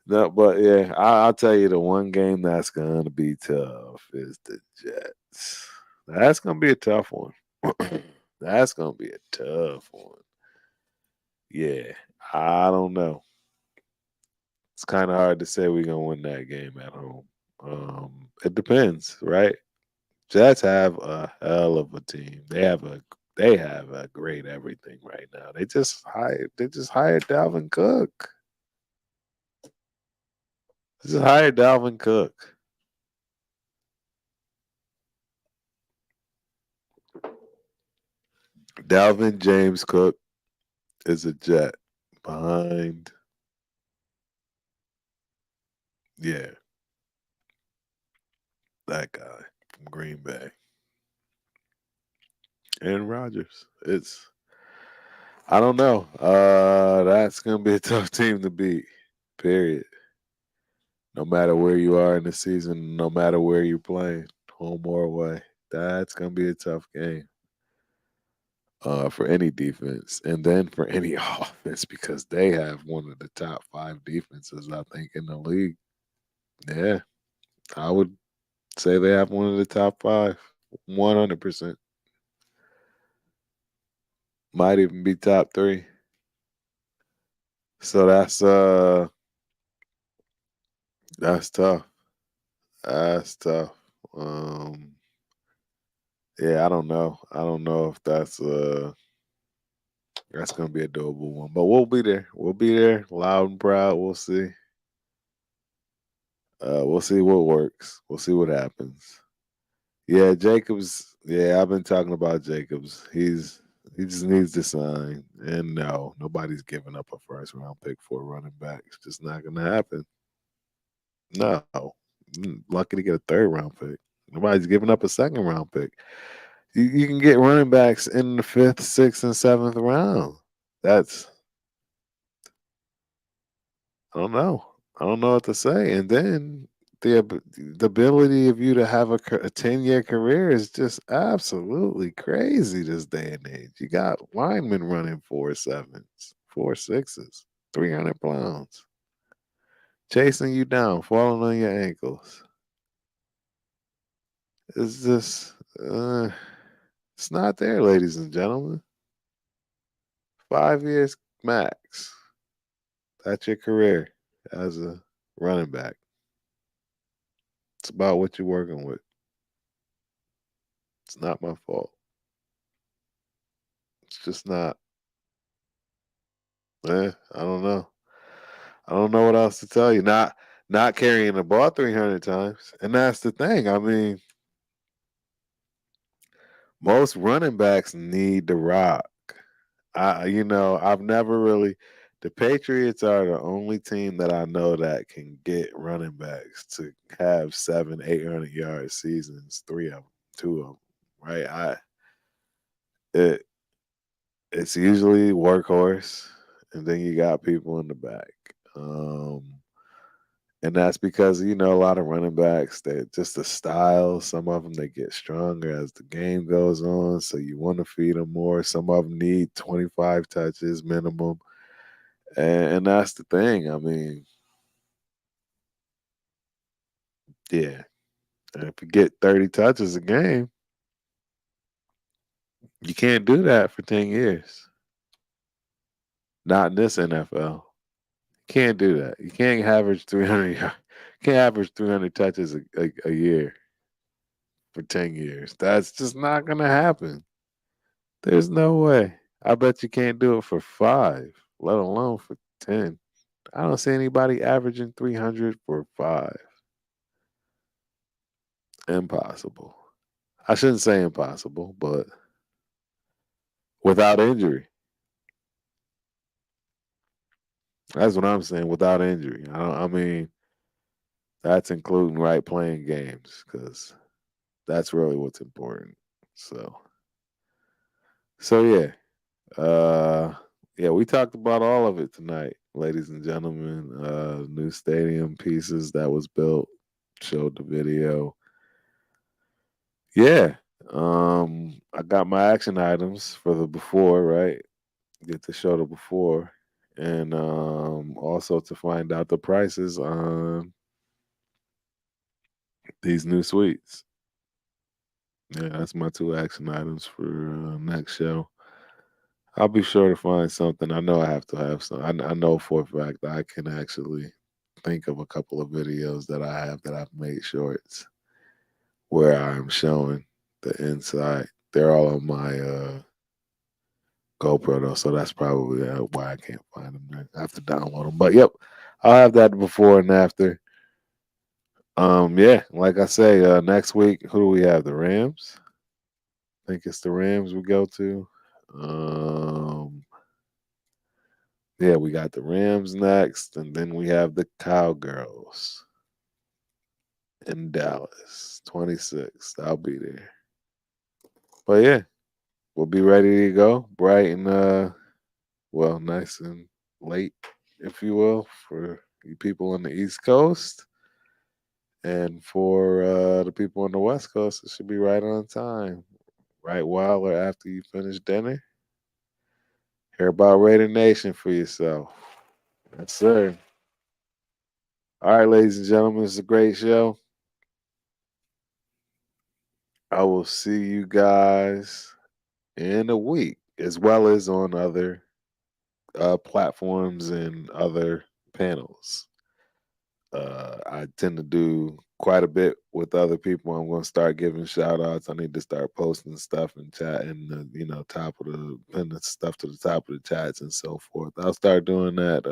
S1: No, but yeah, I'll tell you the one game that's gonna be tough is the Jets. That's gonna be a tough one. That's gonna be a tough one. Yeah, I don't know. It's kind of hard to say we're gonna win that game at home. It depends, right? Jets have a hell of a team. They have a great everything right now. They just hired Dalvin Cook. Just hired Dalvin Cook. Dalvin James Cook is a Jet behind, yeah, that guy from Green Bay. Aaron Rodgers. I don't know. That's gonna be a tough team to beat. Period. No matter where you are in the season, no matter where you're playing, home or away, that's gonna be a tough game. For any defense, and then for any offense, because they have one of the top five defenses, I think, in the league. Yeah, I would say they have one of the top five, 100%. Might even be top three. So that's tough. That's tough. Um, yeah, I don't know. I don't know if that's gonna be a doable one, but we'll be there. We'll be there, loud and proud. We'll see. We'll see what works. We'll see what happens. Yeah, Jacobs. Yeah, I've been talking about Jacobs. He just needs to sign. And no, nobody's giving up a first round pick for a running back. It's just not gonna happen. No. Lucky to get a third round pick. Nobody's giving up a second round pick. You can get running backs in the fifth, sixth, and seventh round. That's I don't know. I don't know what to say. And then the ability of you to have a 10-year career is just absolutely crazy this day and age. You got linemen running 4.7s, 4.6s, 300 pounds, chasing you down, falling on your ankles. It's just, it's not there, ladies and gentlemen. 5 years max. That's your career as a running back. It's about what you're working with. It's not my fault. It's just not. I don't know. I don't know what else to tell you. Not carrying the ball 300 times, and that's the thing. I mean, most running backs need the rock. I've never really. The Patriots are the only team that I know that can get running backs to have 700, 800 yard seasons. Three of them, two of them, right? It it's usually workhorse, and then you got people in the back. And that's because a lot of running backs, they just the style. Some of them they get stronger as the game goes on, so you want to feed them more. Some of them need 25 touches minimum, and that's the thing. I mean, yeah, and if you get 30 touches a game, you can't do that for 10 years. Not in this NFL. Can't do that. You can't average 300. Can't average 300 touches a year for 10 years. That's just not gonna happen. There's no way. I bet you can't do it for five, let alone for 10. I don't see anybody averaging 300 for 5. Impossible. I shouldn't say impossible, but without injury. That's what I'm saying. Without injury. I mean, that's including right playing games because that's really what's important. So, so yeah, uh, yeah, we talked about all of it tonight, ladies and gentlemen. New stadium pieces that was built, showed the video. Yeah, I got my action items for the before, right? Get to show the before, and also to find out the prices on these new suites. Yeah, that's my two action items for next show. I'll be sure to find something. I know I have to have some. I know for a fact that I can actually think of a couple of videos that I have that I've made shorts where I'm showing the inside. They're all on my GoPro though, so that's probably why I can't find them. I have to download them. But yep, I'll have that before and after. Yeah, like I say, next week, who do we have? The Rams. I think it's the Rams we go to. Um, yeah, we got the Rams next, and then we have the Cowgirls in Dallas, 26th. I'll be there. But yeah, we'll be ready to go, bright and well, nice and late, if you will, for you people on the East Coast. And for the people on the West Coast, it should be right on time. Right while or after you finish dinner. Hear about Raider Nation for yourself. Yes, sir. All right, ladies and gentlemen, it's a great show. I will see you guys in a week, as well as on other platforms and other panels. I tend to do quite a bit with other people. I'm going to start giving shout outs. I need to start posting stuff and chat and top of the pin the stuff to the top of the chats and so forth. I'll start doing that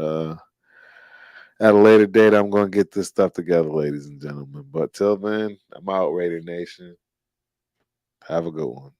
S1: at a later date. I'm going to get this stuff together, ladies and gentlemen. But till then, I'm out, Raider Nation. Have a good one.